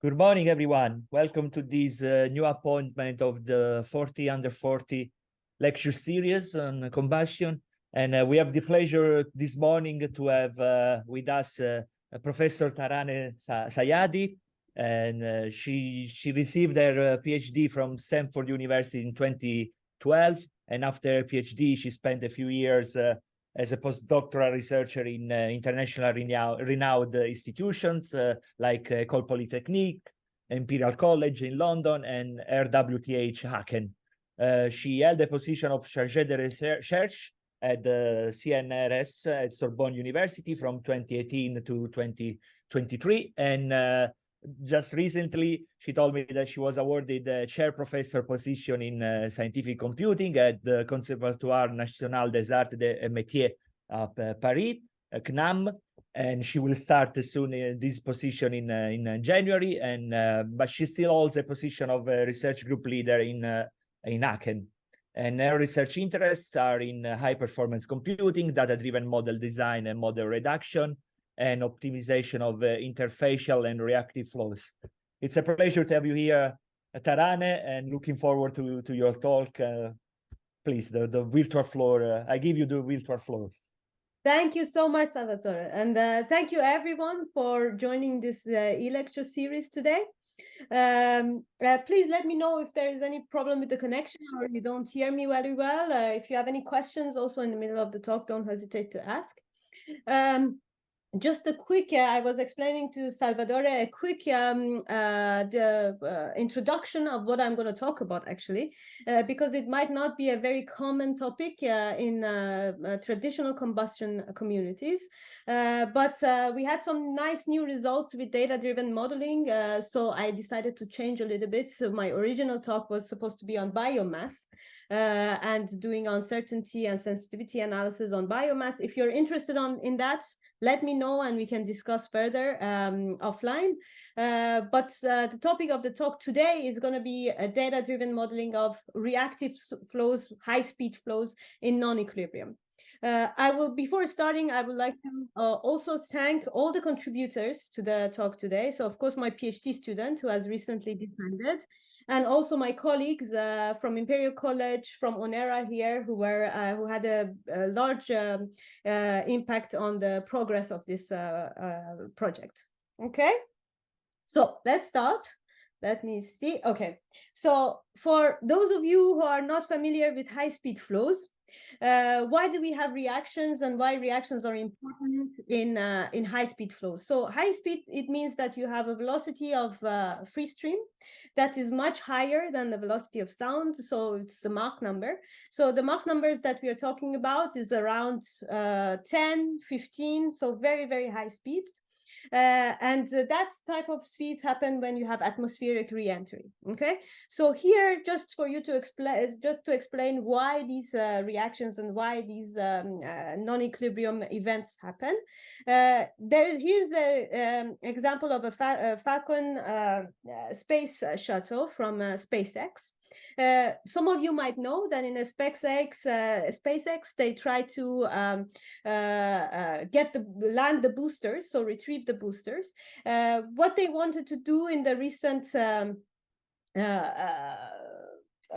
Good morning, everyone. Welcome to this new appointment of the 40 under 40 lecture series on combustion. And we have the pleasure this morning to have with us Professor Taraneh Sayadi. And she received her PhD from Stanford University in 2012. And after her PhD, she spent a few years as a postdoctoral researcher in international renowned institutions like École Polytechnique, Imperial College in London, and RWTH Aachen. She held the position of Chargé de Recherche at the CNRS at Sorbonne University from 2018 to 2023. And just recently, she told me that she was awarded a chair professor position in scientific computing at the Conservatoire National des Arts et Métiers Paris, CNAM, and she will start soon this position in January. And but she still holds a position of a research group leader in Aachen. And her research interests are in high performance computing, data-driven model design and model reduction, and optimization of interfacial and reactive flows. It's a pleasure to have you here, Taraneh, and looking forward to your talk. Please, the virtual floor. I give you the virtual floor. Thank you so much, Salvatore. And thank you, everyone, for joining this e-lecture series today. Please let me know if there is any problem with the connection or you don't hear me very well. If you have any questions also in the middle of the talk, don't hesitate to ask. Just a quick, I was explaining to Salvatore a quick introduction of what I'm going to talk about, actually, because it might not be a very common topic in traditional combustion communities. But we had some nice new results with data-driven modeling, so I decided to change a little bit. So my original talk was supposed to be on biomass and doing uncertainty and sensitivity analysis on biomass. If you're interested in that, let me know and we can discuss further offline. But the topic of the talk today is going to be a data-driven modeling of reactive flows, high-speed flows in non-equilibrium. Before starting, I would like to also thank all the contributors to the talk today. So, of course, my PhD student who has recently defended, and also my colleagues from Imperial College, from Onera here, who had a large impact on the progress of this project. Okay, so let's start. Let me see. Okay, so for those of you who are not familiar with high-speed flows, why do we have reactions and why reactions are important in high-speed flows? So high speed, it means that you have a velocity of free stream that is much higher than the velocity of sound. So it's the Mach number. So the Mach numbers that we are talking about is around 10, 15, so very, very high speeds. And that type of speeds happen when you have atmospheric re-entry. Okay, so here, just for you to explain why these reactions and why these non-equilibrium events happen. Here's an example of a Falcon space shuttle from SpaceX. Some of you might know that in a SpaceX, they try to land the boosters, so retrieve the boosters. What they wanted to do in the recent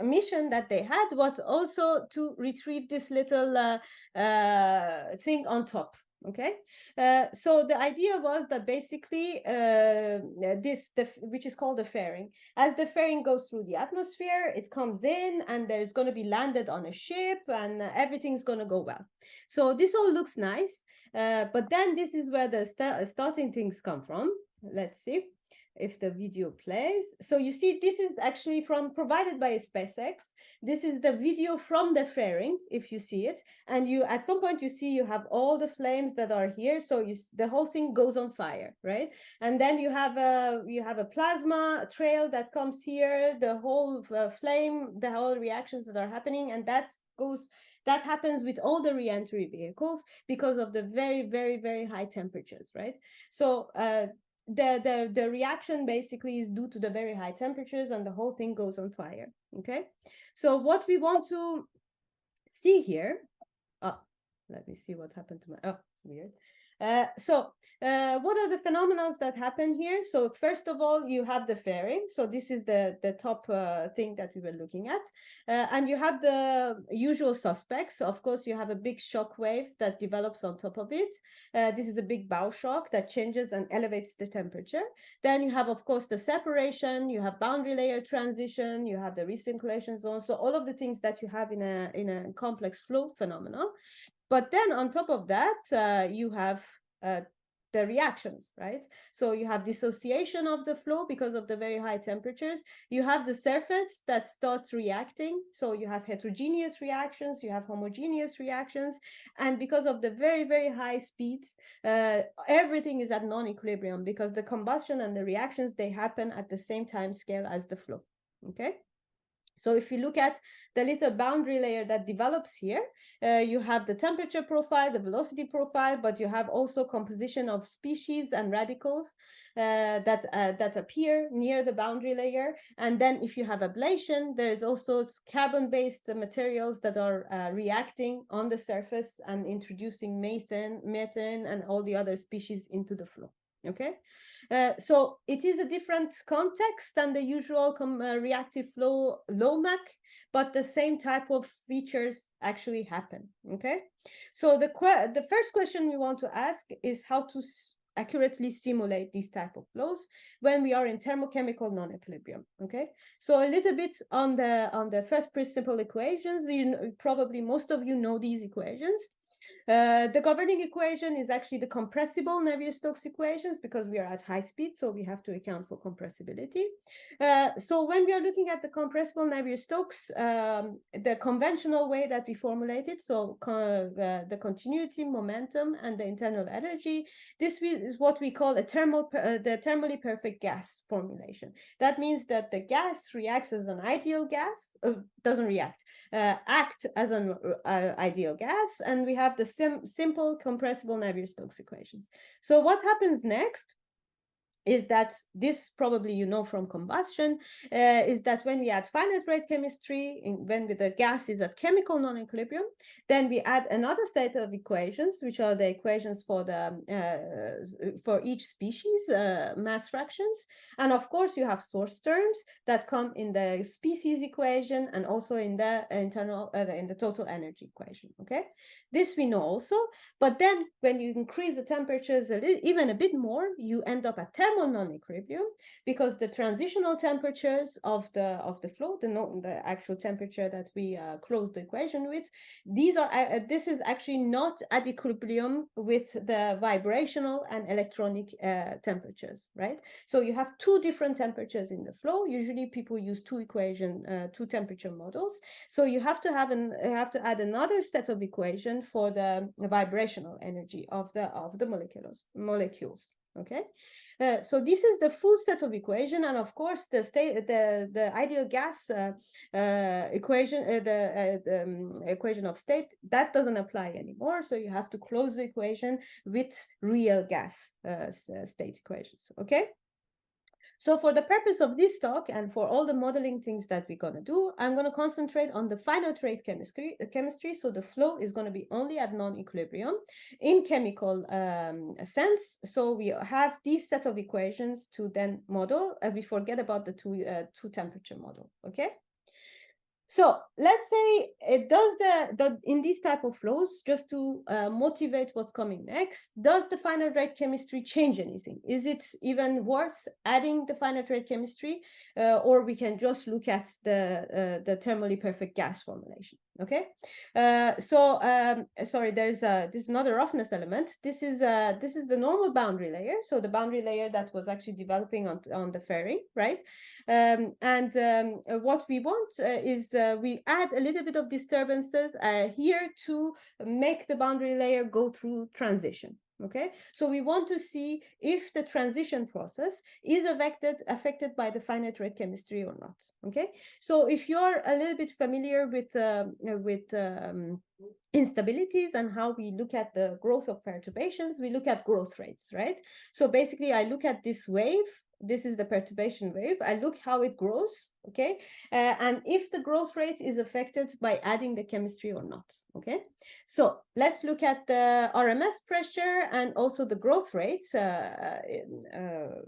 mission that they had was also to retrieve this little thing on top. Okay, so the idea was that basically which is called the fairing, as the fairing goes through the atmosphere, it comes in and there's going to be landed on a ship and everything's going to go well. So this all looks nice, but then this is where the starting things come from. Let's see if the video plays. So you see, this is actually provided by SpaceX. This is the video from the fairing, if you see it, and you at some point you see you have all the flames that are here. So the whole thing goes on fire, right? And then you have a plasma trail that comes here, the whole flame, the whole reactions that are happening, and that happens with all the re-entry vehicles because of the very, very, very high temperatures, right? So the reaction basically is due to the very high temperatures and the whole thing goes on fire. Okay, so what we want to see here, let me see what happened to my, weird. What are the phenomena that happen here? So first of all, you have the fairing. So this is the top thing that we were looking at. And you have the usual suspects. Of course, you have a big shock wave that develops on top of it. This is a big bow shock that changes and elevates the temperature. Then you have, of course, the separation, you have boundary layer transition, you have the recirculation zone. So all of the things that you have in a complex flow phenomenon. But then on top of that, you have the reactions, right? So you have dissociation of the flow because of the very high temperatures. You have the surface that starts reacting. So you have heterogeneous reactions, you have homogeneous reactions. And because of the very, very high speeds, everything is at non-equilibrium because the combustion and the reactions, they happen at the same time scale as the flow, okay? So if you look at the little boundary layer that develops here, you have the temperature profile, the velocity profile, but you have also composition of species and radicals that appear near the boundary layer. And then if you have ablation, there is also carbon-based materials that are reacting on the surface and introducing methane, and all the other species into the flow. Okay, so it is a different context than the usual reactive flow LOMAC, but the same type of features actually happen. Okay, so the first question we want to ask is how to accurately simulate these type of flows when we are in thermochemical non-equilibrium. Okay, so a little bit on the first principle equations. Probably most of you know these equations. The governing equation is actually the compressible Navier-Stokes equations because we are at high speed, so we have to account for compressibility. So when we are looking at the compressible Navier-Stokes, the conventional way that we formulate it, so the continuity, momentum, and the internal energy, this is what we call the thermally perfect gas formulation. That means that the gas reacts as an ideal gas, doesn't react, act as an ideal gas, and we have the simple compressible Navier-Stokes equations. So what happens next is that this probably you know from combustion, is that when we add finite rate chemistry, when the gas is at chemical non-equilibrium, then we add another set of equations, which are the equations for for each species mass fractions, and of course you have source terms that come in the species equation and also in the internal in the total energy equation. Okay, this we know also, but then when you increase the temperatures even a bit more, you end up at thermal non-equilibrium because the transitional temperatures of the flow, the actual temperature that we close the equation with, this is actually not at equilibrium with the vibrational and electronic temperatures, right? So you have two different temperatures in the flow. Usually people use two temperature models. So you have to add another set of equation for the vibrational energy of the molecules. Okay, so this is the full set of equation, and of course the ideal gas equation, the equation of state, that doesn't apply anymore. So you have to close the equation with real gas state equations. Okay. So for the purpose of this talk and for all the modeling things that we're going to do, I'm going to concentrate on the finite rate chemistry. So the flow is going to be only at non-equilibrium in chemical sense. So we have this set of equations to then model. We forget about the two temperature model. Okay. So let's say it does in these type of flows, just to motivate what's coming next, does the finite rate chemistry change anything? Is it even worth adding the finite rate chemistry, or we can just look at the thermally perfect gas formulation? Okay, sorry, this is not a roughness element. This is the normal boundary layer. So the boundary layer that was actually developing on the fairing, right? What we want is we add a little bit of disturbances here to make the boundary layer go through transition. Okay, so we want to see if the transition process is affected by the finite rate chemistry or not. Okay, so if you're a little bit familiar with instabilities and how we look at the growth of perturbations, we look at growth rates, right? So basically I look at this wave this is the perturbation wave. I look how it grows, okay? And if the growth rate is affected by adding the chemistry or not, okay? So let's look at the RMS pressure and also the growth rates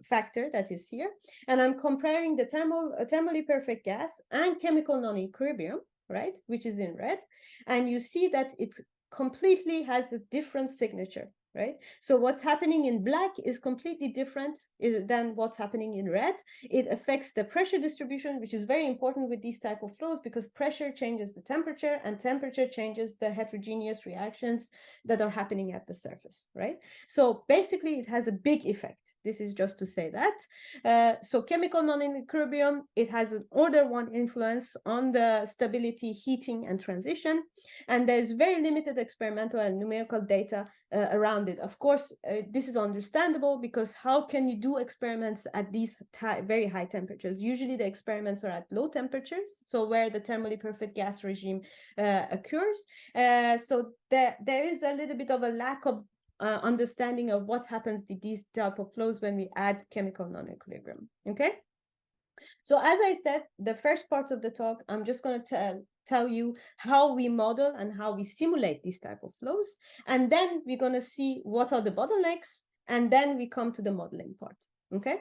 factor that is here. And I'm comparing the thermally perfect gas and chemical non-equilibrium, right, which is in red. And you see that it completely has a different signature, right? So what's happening in black is completely different than what's happening in red. It affects the pressure distribution, which is very important with these type of flows, because pressure changes the temperature and temperature changes the heterogeneous reactions that are happening at the surface, right? So basically it has a big effect. This is just to say that. So chemical non-equilibrium, it has an order 1 influence on the stability, heating, and transition. And there's very limited experimental and numerical data around it. Of course, this is understandable, because how can you do experiments at these very high temperatures? Usually the experiments are at low temperatures, so where the thermally perfect gas regime occurs. So there is a little bit of a lack of understanding of what happens to these type of flows when we add chemical non-equilibrium, okay? So as I said, the first part of the talk, I'm just going to tell you how we model and how we simulate these type of flows. And then we're going to see what are the bottlenecks, and then we come to the modeling part. Okay,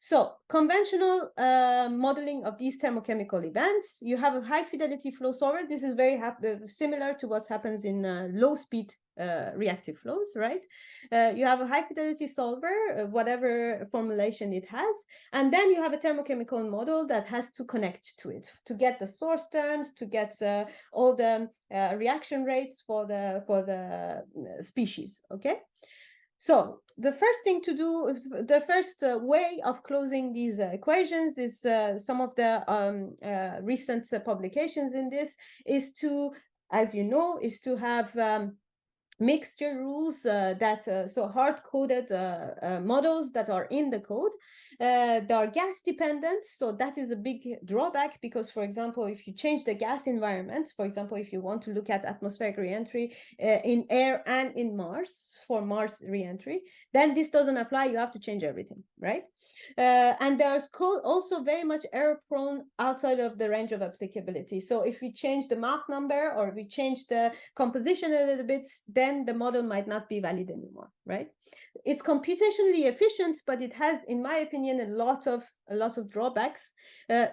so conventional modeling of these thermochemical events, you have a high fidelity flow solver. This is very similar to what happens in low speed reactive flows, right? You have a high fidelity solver, whatever formulation it has, and then you have a thermochemical model that has to connect to it to get the source terms, to get all the reaction rates for the species. Okay. So the first thing to do, the first way of closing these equations is some of the recent publications in this is to, as you know, is to have mixture rules so hard-coded models that are in the code. They are gas dependent, so that is a big drawback, because, for example, if you change the gas environment, for example, if you want to look at atmospheric reentry in air and in Mars, for Mars reentry, then this doesn't apply. You have to change everything, right? And there's code also very much error prone outside of the range of applicability. So if we change the Mach number or we change the composition a little bit, then the model might not be valid anymore, right? It's computationally efficient, but it has, in my opinion, a lot of drawbacks.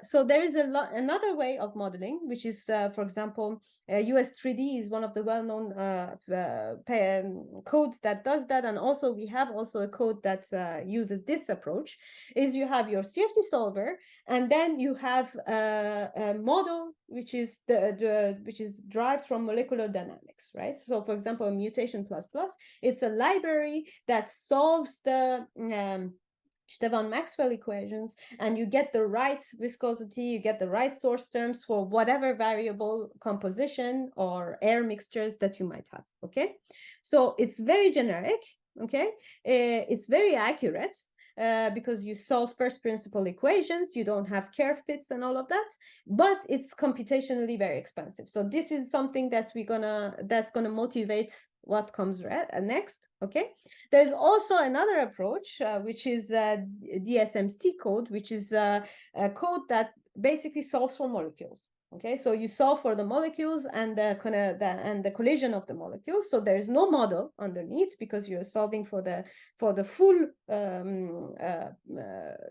So there is another way of modeling, which is, for example, US3D is one of the well-known codes that does that, and also we have also a code that uses this approach. Is you have your CFD solver, and then you have a model which is which is derived from molecular dynamics, right? So, for example, Mutation++, it's a library that solves the Stefan-Maxwell equations, and you get the right viscosity, you get the right source terms for whatever variable composition or air mixtures that you might have, okay? So it's very generic, okay? It's very accurate, because you solve first principle equations, you don't have kerr fits and all of that, but it's computationally very expensive. So this is something that that's gonna motivate what comes next, okay? There's also another approach, which is DSMC code, which is a code that basically solves for molecules. Okay, so you solve for the molecules and the collision of the molecules. So there is no model underneath, because you're solving for the full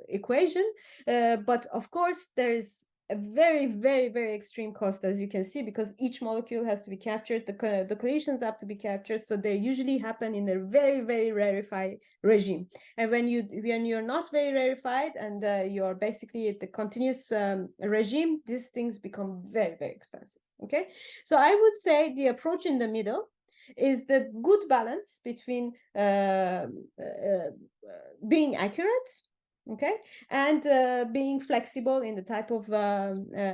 equation. But of course, there is a very, very, very extreme cost, as you can see, because each molecule has to be captured. The collisions have to be captured, so they usually happen in a very, very rarefied regime. And when you're not very rarefied and you're basically at the continuous regime, these things become very, very expensive. Okay, so I would say the approach in the middle is the good balance between being accurate, okay, and being flexible in the type of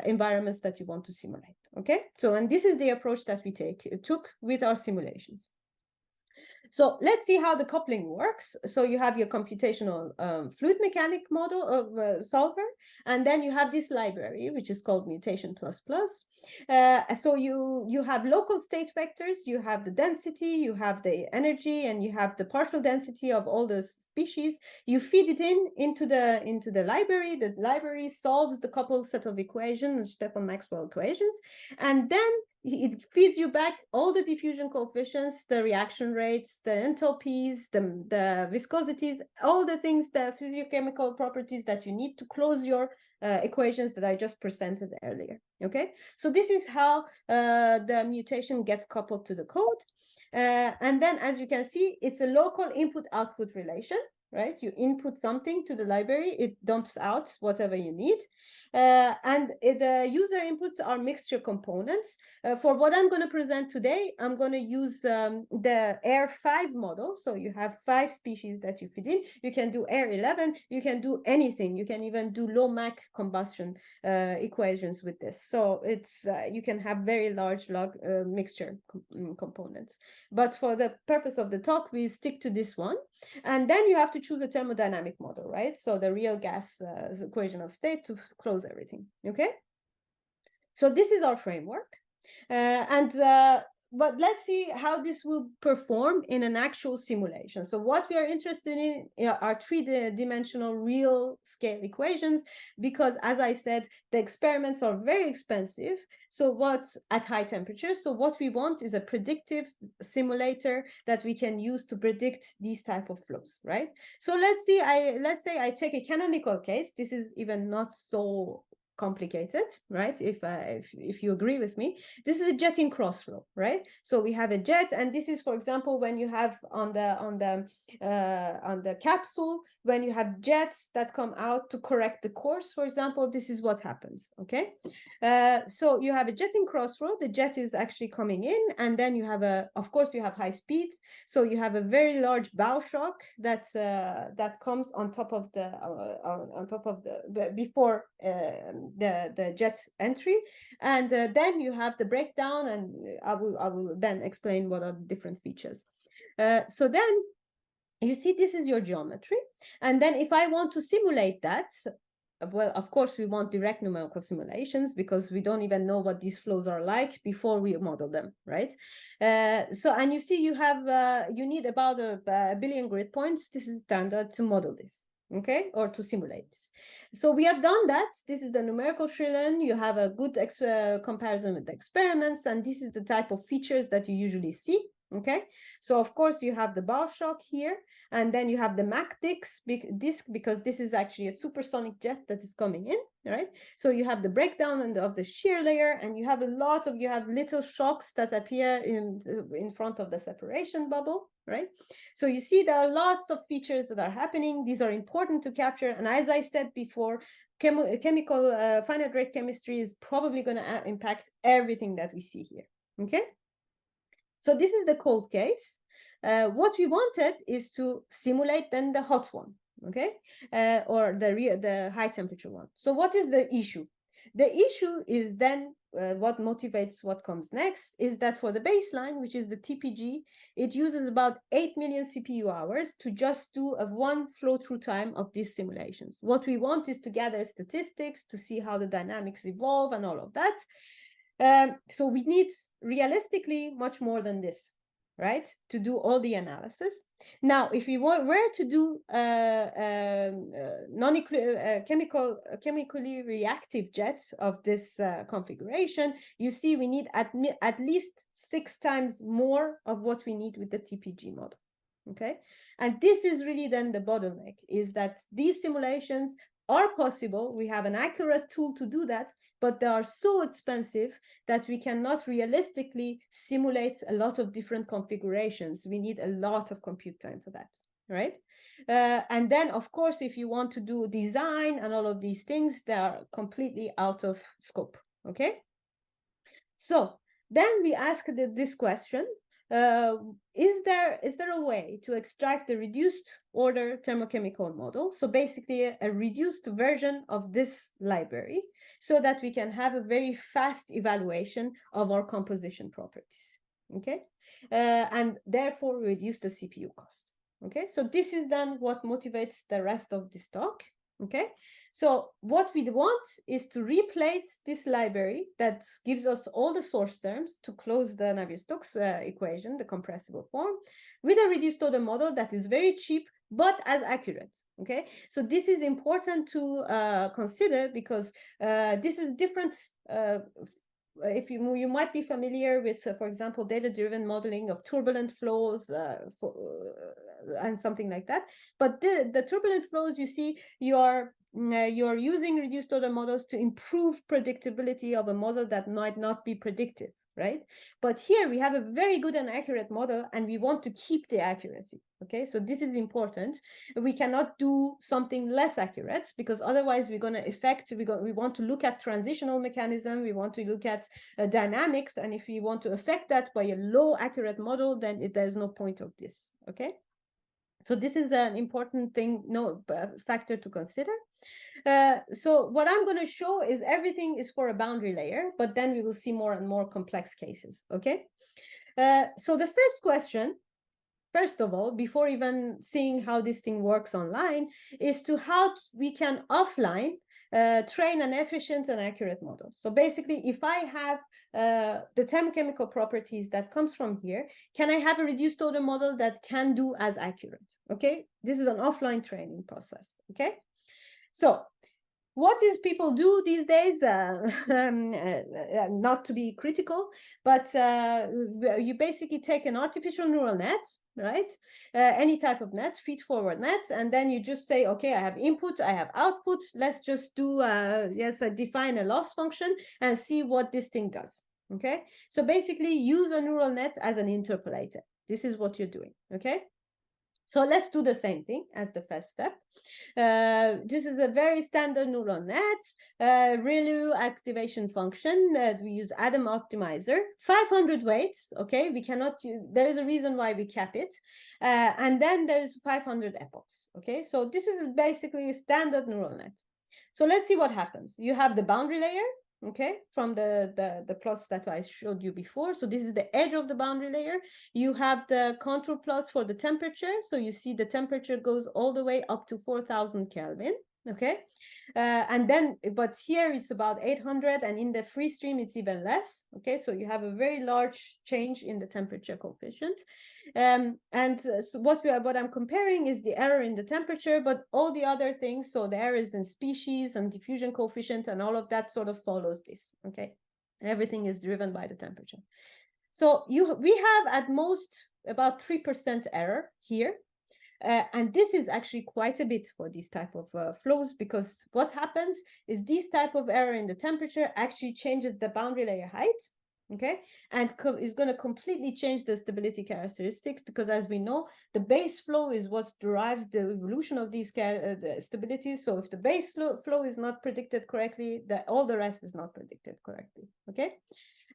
environments that you want to simulate, okay? So, and this is the approach that we took with our simulations. So let's see how the coupling works. So you have your computational fluid mechanic model of solver, and then you have this library, which is called mutation++. So you have local state vectors, you have the density, you have the energy, and you have the partial density of all the species. You feed it into the library. The library solves the coupled set of equations, Stefan Maxwell equations, and then it feeds you back all the diffusion coefficients, the reaction rates, the enthalpies, the viscosities, all the things, the physiochemical properties that you need to close your equations that I just presented earlier. Okay, so this is how the mutation gets coupled to the code. And then, as you can see, it's a local input-output relation. Right, you input something to the library, it dumps out whatever you need, and the user inputs are mixture components. For what I'm going to present today, I'm going to use the AIR5 model. So you have 5 species that you feed in. You can do AIR11, you can do anything. You can even do low Mach combustion equations with this. So it's you can have very large log mixture components. But for the purpose of the talk, we stick to this one. And then you have to choose a thermodynamic model, right? So the real gas equation of state to close everything, okay? So this is our framework. But let's see how this will perform in an actual simulation. So what we are interested in are 3-dimensional real scale equations, because as I said, the experiments are very expensive. So at high temperatures. So what we want is a predictive simulator that we can use to predict these type of flows, right? So let's say I take a canonical case. This is even not so complicated, right? If you agree with me, this is a jetting crossflow, right? So we have a jet, and this is, for example, when you have on the capsule, when you have jets that come out to correct the course, for example, this is what happens. Okay, so you have a jetting crossflow. The jet is actually coming in, and then you have of course, you have high speed, so you have a very large bow shock that comes on top of the before the jet entry, and then you have the breakdown, and I will then explain what are the different features. So then you see, this is your geometry, and then if I want to simulate that, well, of course, we want direct numerical simulations because we don't even know what these flows are like before we model them, right? And you see, you need about a billion grid points. This is standard to model this, okay, or to simulate this. So we have done that. This is the numerical trillion. You have a good comparison with the experiments, and this is the type of features that you usually see. Okay, so of course you have the bow shock here, and then you have the Mach disk because this is actually a supersonic jet that is coming in, right? So you have the breakdown of the shear layer, and you have little shocks that appear in front of the separation bubble, right? So you see there are lots of features that are happening. These are important to capture, and as I said before, chemical finite rate chemistry is probably going to impact everything that we see here. Okay. So this is the cold case. What we wanted is to simulate then the hot one, okay, or the high temperature one. So what is the issue? The issue is then what motivates what comes next is that for the baseline, which is the TPG, it uses about 8 million CPU hours to just do one flow through time of these simulations. What we want is to gather statistics to see how the dynamics evolve and all of that. So we need realistically much more than this, right, to do all the analysis. Now, if we were to do chemically reactive jets of this configuration, you see we need at least 6 times more of what we need with the TPG model. Okay, and this is really then the bottleneck, is that these simulations are possible. We have an accurate tool to do that, but they are so expensive that we cannot realistically simulate a lot of different configurations. We need a lot of compute time for that, right? And then, of course, if you want to do design and all of these things, they are completely out of scope, okay? So then we ask this question, is there a way to extract the reduced order thermochemical model? So basically a reduced version of this library so that we can have a very fast evaluation of our composition properties. okay? And therefore reduce the CPU cost, okay? So this is then what motivates the rest of this talk, okay? So what we want is to replace this library that gives us all the source terms to close the Navier-Stokes equation, the compressible form, with a reduced order model that is very cheap, but as accurate, okay? So this is important to consider, because this is different. If you might be familiar with, for example, data-driven modeling of turbulent flows and something like that. But the turbulent flows, you see, you're using reduced order models to improve predictability of a model that might not be predictive, right? But here we have a very good and accurate model, and we want to keep the accuracy, okay? So this is important. We cannot do something less accurate, because otherwise we're going to affect, we want to look at transitional mechanism, we want to look at dynamics, and if we want to affect that by a low accurate model, then there's no point of this, okay? So this is an important thing, factor to consider. So what I'm going to show is everything is for a boundary layer, but then we will see more and more complex cases, okay? So the first question, first of all, before even seeing how this thing works online, is to how we can offline train an efficient and accurate model. So basically, if I have the thermochemical properties that comes from here, can I have a reduced order model that can do as accurate? Okay, this is an offline training process. Okay, so what is people do these days? Not to be critical, but you basically take an artificial neural net, right? Any type of net, feed-forward net, and then you just say, okay, I have input, I have output. Let's just do, define a loss function and see what this thing does, okay? So basically use a neural net as an interpolator. This is what you're doing, okay? So let's do the same thing as the first step. This is a very standard neural net, ReLU activation function that we use Adam optimizer, 500 weights, okay? We cannot use, there is a reason why we cap it. And then there's 500 epochs, okay? So this is basically a standard neural net. So let's see what happens. You have the boundary layer, okay, from the plots that I showed you before. So this is the edge of the boundary layer. You have the contour plots for the temperature. So you see the temperature goes all the way up to 4,000 Kelvin, okay? And then, but here it's about 800, and in the free stream it's even less, okay? So you have a very large change in the temperature coefficient. So what I'm comparing is the error in the temperature, but all the other things, so the errors in species and diffusion coefficient and all of that sort of follows this, okay? Everything is driven by the temperature. So we have at most about 3% error here. And this is actually quite a bit for these type of flows, because what happens is this type of error in the temperature actually changes the boundary layer height, okay, and is going to completely change the stability characteristics, because as we know, the base flow is what derives the evolution of these the stabilities. So if the base flow is not predicted correctly, all the rest is not predicted correctly, okay?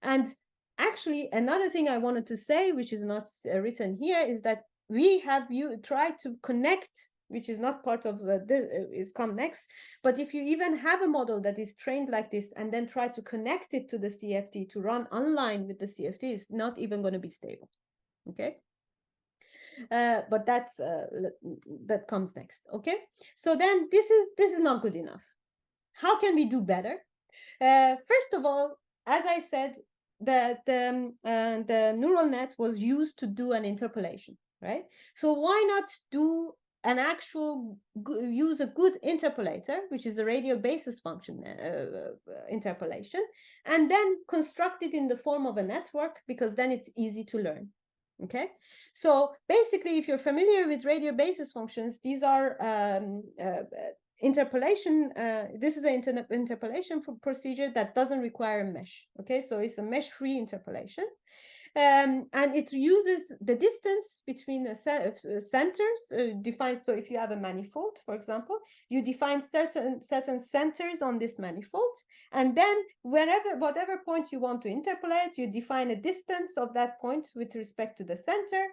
And actually, another thing I wanted to say, which is not written here, is that we have tried to connect, which is not part of this, is come next. But if you even have a model that is trained like this and then try to connect it to the CFD to run online with the CFD, it's not even going to be stable. Okay. But that comes next. Okay. So then this is not good enough. How can we do better? First of all, as I said, the neural net was used to do an interpolation, right? So why not do an actual, use a good interpolator, which is a radial basis function interpolation, and then construct it in the form of a network, because then it's easy to learn. Okay, so basically, if you're familiar with radial basis functions, these are interpolation. This is an interpolation procedure that doesn't require a mesh. Okay, so it's a mesh-free interpolation. And it uses the distance between the centers defines. So if you have a manifold, for example, you define certain centers on this manifold, and then whatever point you want to interpolate, you define a distance of that point with respect to the center,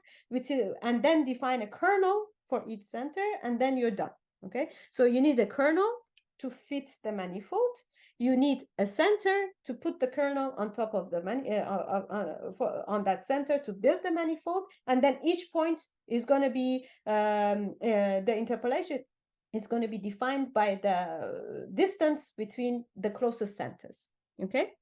and then define a kernel for each center, and then you're done. Okay, so you need a kernel to fit the manifold. You need a center to put the kernel on top of the on that center to build the manifold, and then each point is going to be the interpolation is going to be defined by the distance between the closest centers. Okay,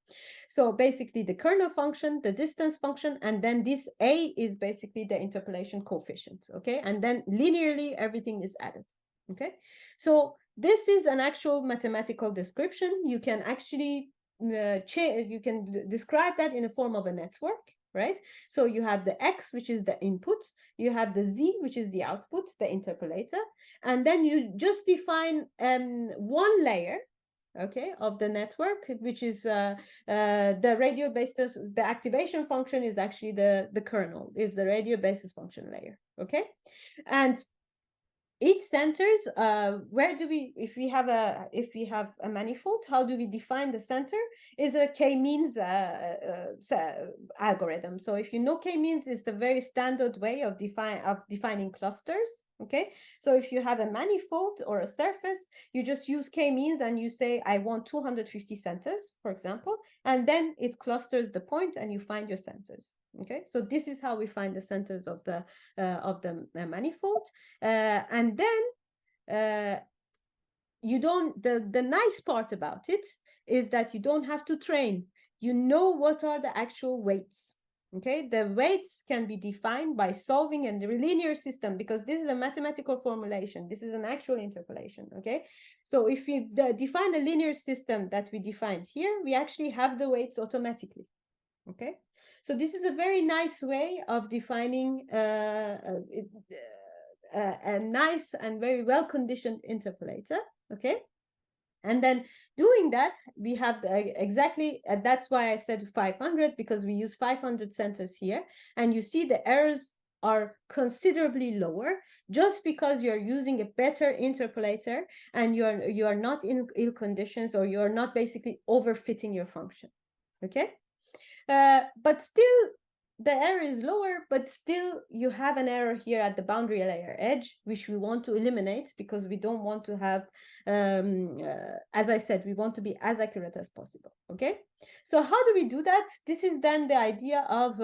so basically the kernel function, the distance function, and then this A is basically the interpolation coefficient. Okay, and then linearly everything is added. Okay, so this is an actual mathematical description. You can actually you can describe that in the form of a network, right? So you have the X, which is the input, you have the Z, which is the output, the interpolator, and then you just define one layer, okay, of the network, which is the radio basis. The activation function is actually the kernel, is the radio basis function layer, okay? And each centers, where do we, if we have a manifold, how do we define the center? Is a k-means algorithm. So if you know k-means is the very standard way of defining clusters. Okay, so if you have a manifold or a surface, you just use k-means and you say I want 250 centers, for example, and then it clusters the point and you find your centers. Okay, so this is how we find the centers of the manifold, and then you don't. The nice part about it is that you don't have to train. You know what are the actual weights. Okay, the weights can be defined by solving a linear system, because this is a mathematical formulation. This is an actual interpolation. Okay, so if you define a linear system that we defined here, we actually have the weights automatically. Okay, so this is a very nice way of defining a nice and very well-conditioned interpolator. Okay, and then doing that, we have exactly, that's why I said 500, because we use 500 centers here, and you see the errors are considerably lower just because you're using a better interpolator and you are not in ill conditions, or you're not basically overfitting your function. Okay, but still the error is lower, but still you have an error here at the boundary layer edge, which we want to eliminate, because we don't want to have, as I said, we want to be as accurate as possible. Okay, so how do we do that? This is then the idea of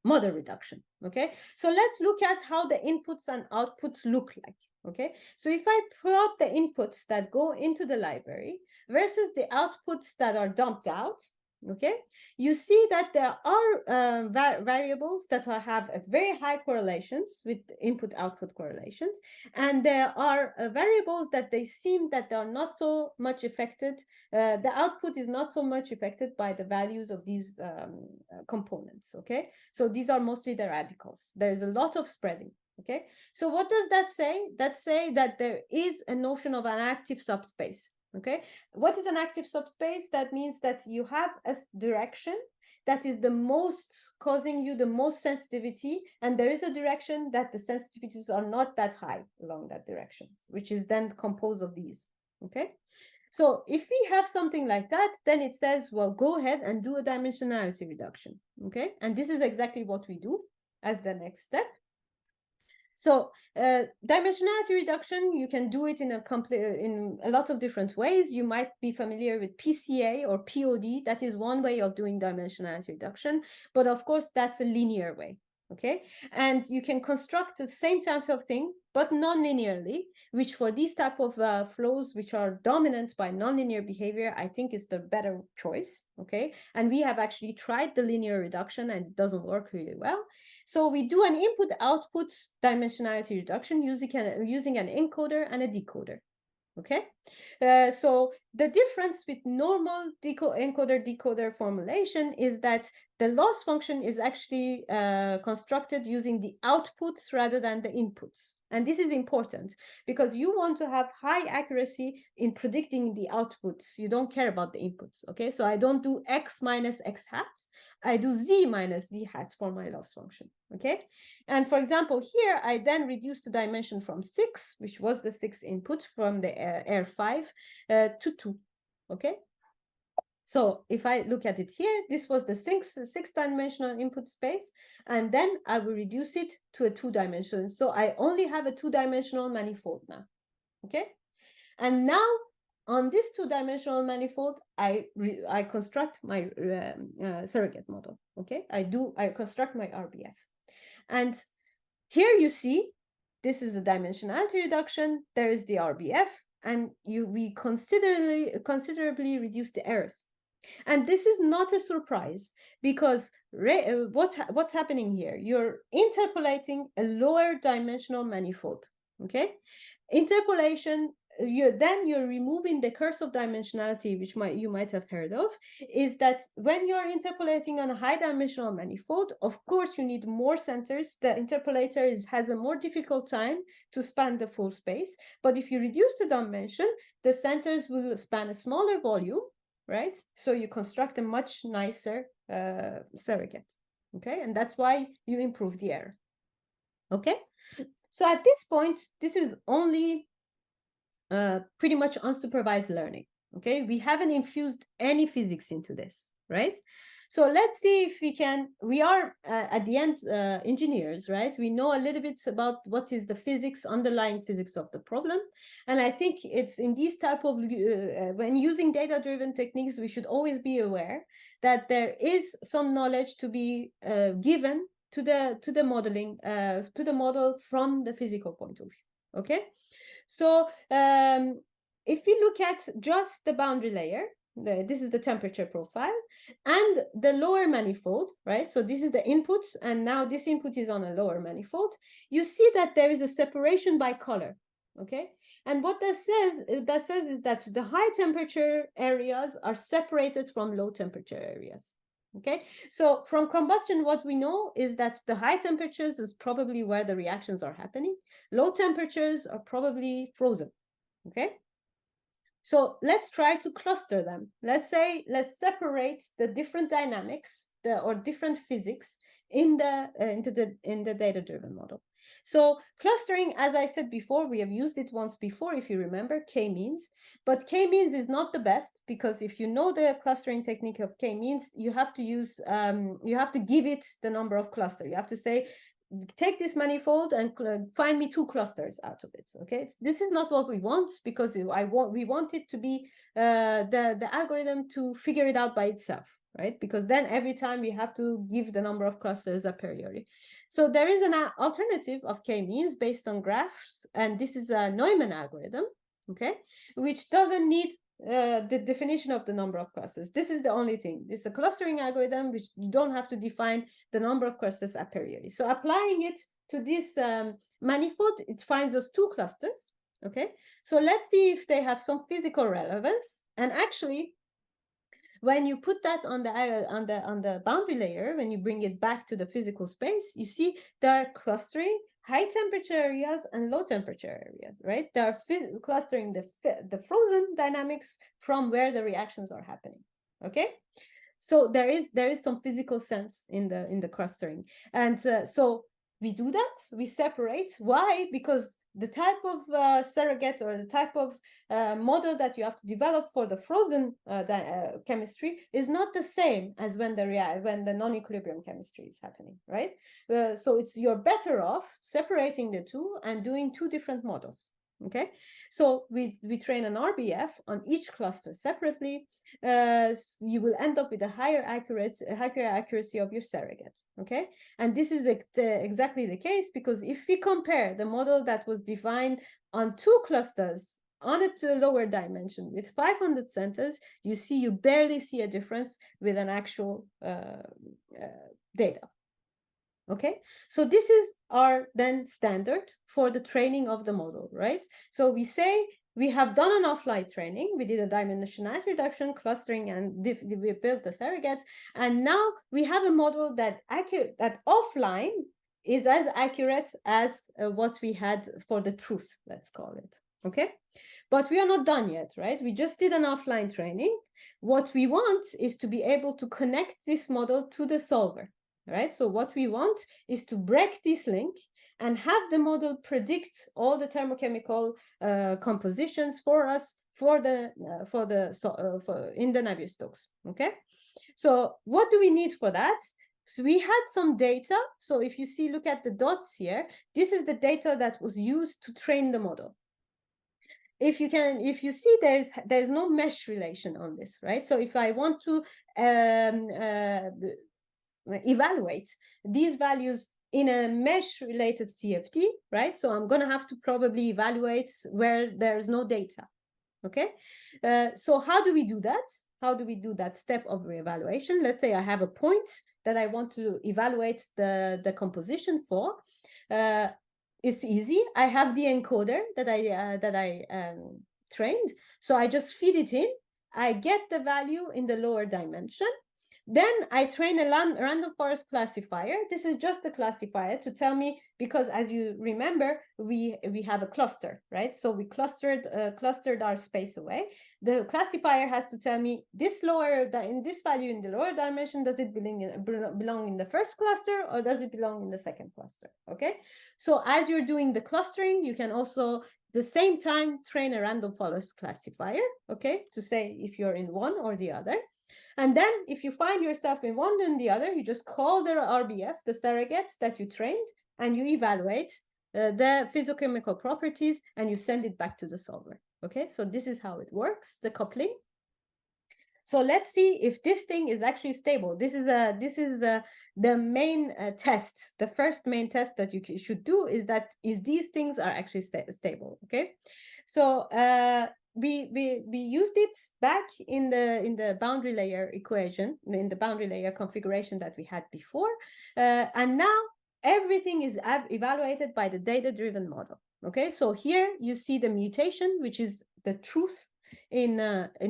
model reduction. Okay, so let's look at how the inputs and outputs look like. Okay, so if I plot the inputs that go into the library versus the outputs that are dumped out, okay, you see that there are variables that have a very high correlations with input-output correlations, and there are variables that they seem that they are not so much affected. The output is not so much affected by the values of these components. Okay, so these are mostly the radicals. There is a lot of spreading. Okay, so what does that say? That say that there is a notion of an active subspace. Okay, what is an active subspace? That means that you have a direction that is the most causing you the most sensitivity, and there is a direction that the sensitivities are not that high along that direction, which is then composed of these. Okay, so if we have something like that, then it says, well, go ahead and do a dimensionality reduction. Okay, and this is exactly what we do as the next step. So dimensionality reduction, you can do it in a lot of different ways. You might be familiar with PCA or POD. That is one way of doing dimensionality reduction, but of course that's a linear way. Okay, and you can construct the same type of thing, but non-linearly, which for these type of flows which are dominant by nonlinear behavior, I think is the better choice. Okay, and we have actually tried the linear reduction and it doesn't work really well. So we do an input-output dimensionality reduction using an encoder and a decoder. Okay, so the difference with normal encoder-decoder formulation is that the loss function is actually constructed using the outputs rather than the inputs. And this is important because you want to have high accuracy in predicting the outputs. You don't care about the inputs. Okay, so I don't do x minus x hat. I do z minus z hat for my loss function. Okay, and for example, here I then reduce the dimension from 6, which was the 6 input from the air 5 to 2. Okay, so if I look at it here, this was the six-dimensional input space, and then I will reduce it to a 2-dimensional. So I only have a 2-dimensional manifold now. Okay, And now on this two-dimensional manifold, I construct my surrogate model. Okay, I construct my RBF, and here you see this is a dimensionality reduction. There is the RBF, and we considerably reduce the errors. And this is not a surprise, because what's happening here? You're interpolating a lower dimensional manifold. Okay, interpolation. You're removing the curse of dimensionality, which you might have heard of, is that when you're interpolating on a high dimensional manifold, of course you need more centers. The interpolator has a more difficult time to span the full space. But if you reduce the dimension, the centers will span a smaller volume, right? So you construct a much nicer surrogate. Okay, and that's why you improve the error. Okay, so at this point, this is only pretty much unsupervised learning. Okay, we haven't infused any physics into this, right? So let's see if we are at the end engineers, right? We know a little bit about what is the physics, underlying physics of the problem. And I think it's in these type of, when using data-driven techniques, we should always be aware that there is some knowledge to be given to the modeling, to the model from the physical point of view, okay? So if we look at just the boundary layer, this is the temperature profile, and the lower manifold, right? So this is the input, and now this input is on a lower manifold. You see that there is a separation by color, okay? And what that says is that the high temperature areas are separated from low temperature areas. Okay, so from combustion, what we know is that the high temperatures is probably where the reactions are happening. Low temperatures are probably frozen. Okay, so let's try to cluster them. Let's separate the different dynamics or different physics in the data-driven model. So clustering, as I said before, we have used it once before, if you remember, k-means. But k-means is not the best, because if you know the clustering technique of k-means, you have to use, you have to give it the number of clusters. You have to say, take this manifold and find me 2 clusters out of it. Okay, this is not what we want, because we want it to be the algorithm to figure it out by itself, right? Because then every time we have to give the number of clusters a priori. So there is an alternative of k-means based on graphs, and this is a Neumann algorithm, okay, which doesn't need the definition of the number of clusters. This is the only thing. It's a clustering algorithm which you don't have to define the number of clusters a priori. So applying it to this manifold, it finds us 2 clusters. Okay, so let's see if they have some physical relevance. And actually, when you put that on the boundary layer, when you bring it back to the physical space, you see they are clustering high temperature areas and low temperature areas, right? They are clustering the frozen dynamics from where the reactions are happening. Okay, so there is some physical sense in the clustering, and so we do that. We separate. Why? Because the type of surrogate or the type of model that you have to develop for the frozen chemistry is not the same as when the non-equilibrium chemistry is happening, right? So you're better off separating the two and doing 2 different models. Okay, so we train an RBF on each cluster separately. You will end up with a higher accuracy of your surrogate. Okay, and this is exactly the case, because if we compare the model that was defined on 2 clusters on a lower dimension with 500 centers, you barely see a difference with an actual data. Okay, so this is our then standard for the training of the model, right? So we say we have done an offline training. We did a dimensionality reduction, clustering, and we built the surrogates. And now we have a model that offline is as accurate as what we had for the truth, let's call it. Okay, but we are not done yet, right? We just did an offline training. What we want is to be able to connect this model to the solver. Right, so what we want is to break this link and have the model predict all the thermochemical compositions for us in the Navier-Stokes. Okay, so what do we need for that? So we had some data. So if you look at the dots here, this is the data that was used to train the model. if you see there's no mesh relation on this, right? So if I want to evaluate these values in a mesh related CFD, right? So I'm going to have to probably evaluate where there's no data. Okay. So how do we do that? How do we do that step of reevaluation? Let's say I have a point that I want to evaluate the composition for. It's easy. I have the encoder that I trained. So I just feed it in. I get the value in the lower dimension. Then I train a random forest classifier. This is just a classifier to tell me, because as you remember, we have a cluster, right? So we clustered our space away. The classifier has to tell me this in this value in the lower dimension, does it belong in the first cluster or does it belong in the second cluster? Okay. So as you're doing the clustering, you can also the same time train a random forest classifier, okay, to say if you're in one or the other. And then if you find yourself in one and the other, you just call the RBF, the surrogates that you trained, and you evaluate the physiochemical properties and you send it back to the solver. Okay, so this is how it works, the coupling. So let's see if this thing is actually stable. This is the main test. The first main test that you should do is these things are actually stable. Okay, so we used it back in the boundary layer equation, in the boundary layer configuration that we had before, and now everything is evaluated by the data-driven model. Okay, so here you see the mutation, which is the truth in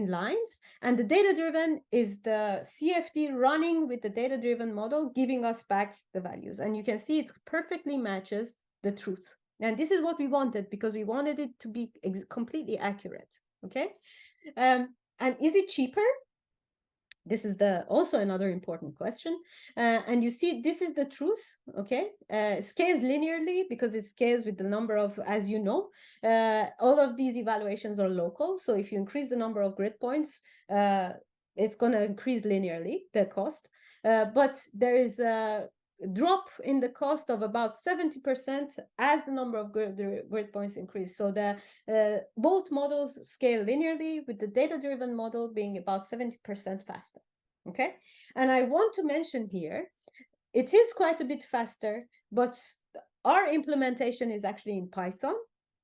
lines, and the data-driven is the CFD running with the data-driven model, giving us back the values, and you can see it perfectly matches the truth. And this is what we wanted, because we wanted it to be completely accurate. Okay. And is it cheaper? This is also another important question. And you see, this is the truth. Okay. Scales linearly because it scales with the number of, as you know, all of these evaluations are local. So if you increase the number of grid points, it's going to increase linearly, the cost. But there is a drop in the cost of about 70% as the number of grid points increase. So both models scale linearly, with the data-driven model being about 70% faster. Okay, and I want to mention here, it is quite a bit faster, but our implementation is actually in Python,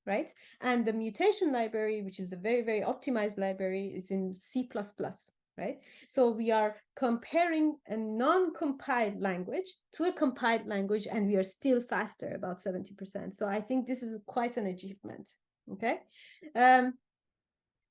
right? And the mutation library, which is a very, very optimized library, is in C++. Right? So we are comparing a non-compiled language to a compiled language, and we are still faster, about 70%. So I think this is quite an achievement. Okay.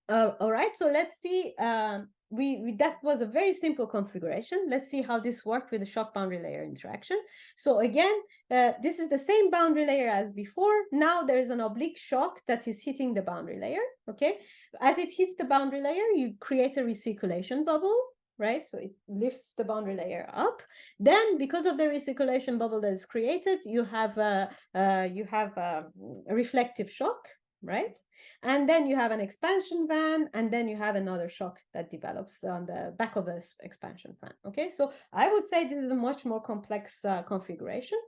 All right. So let's see. That was a very simple configuration. Let's see how this worked with the shock boundary layer interaction. So again, this is the same boundary layer as before. Now there is an oblique shock that is hitting the boundary layer. Okay, as it hits the boundary layer, you create a recirculation bubble, right? So it lifts the boundary layer up. Then, because of the recirculation bubble that is created, you have a reflective shock, right? And then you have an expansion fan, and then you have another shock that develops on the back of this expansion fan. Okay, so I would say this is a much more complex configuration.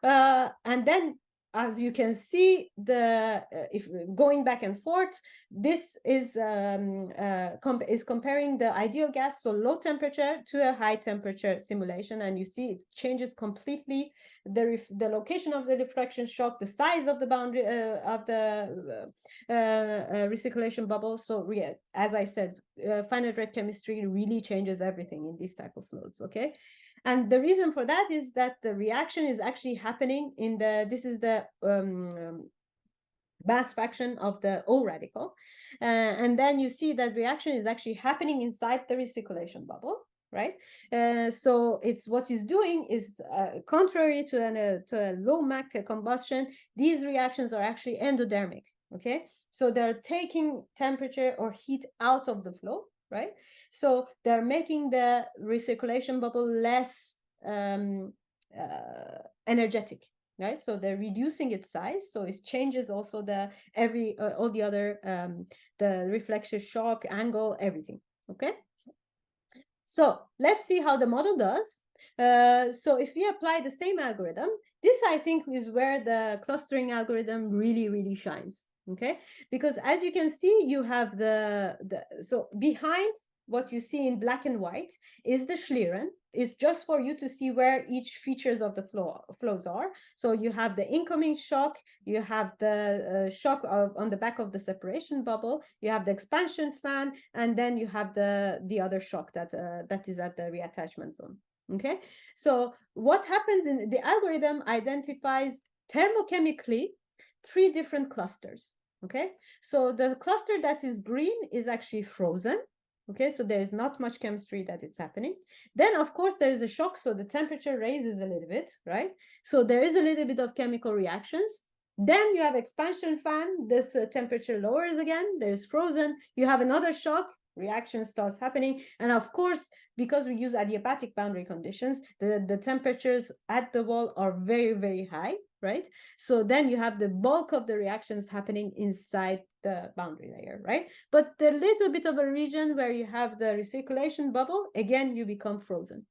And then, as you can see, if going back and forth, this is comparing the ideal gas, so low temperature, to a high temperature simulation, and you see it changes completely the location of the diffraction shock, the size of the boundary of the recirculation bubble. So as I said, finite rate chemistry really changes everything in these type of fluids. Okay. And the reason for that is that the reaction is actually happening in this is the mass fraction of the O radical. And then you see that reaction is actually happening inside the recirculation bubble, right? So what it's doing is contrary to a low Mach combustion, these reactions are actually endodermic, okay? So they're taking temperature or heat out of the flow, right? So they're making the recirculation bubble less energetic, right? So they're reducing its size. So it changes also all the other the reflexive shock angle, everything. Okay. So let's see how the model does. So if we apply the same algorithm, this I think is where the clustering algorithm really, really shines. Okay, because as you can see, you have so behind what you see in black and white is the Schlieren. It's just for you to see where each features of the flows are. So you have the incoming shock, you have the shock on the back of the separation bubble, you have the expansion fan, and then you have the other shock that is at the reattachment zone. Okay, so what happens in the algorithm identifies thermochemically 3 different clusters. Okay, so the cluster that is green is actually frozen. Okay, so there is not much chemistry that is happening. Then, of course, there is a shock, so the temperature raises a little bit, right? So there is a little bit of chemical reactions. Then you have expansion fan, this temperature lowers again, there's frozen, you have another shock, reaction starts happening. And of course, because we use adiabatic boundary conditions, the temperatures at the wall are very, very high, right? So then you have the bulk of the reactions happening inside the boundary layer, right? But the little bit of a region where you have the recirculation bubble, again, you become frozen.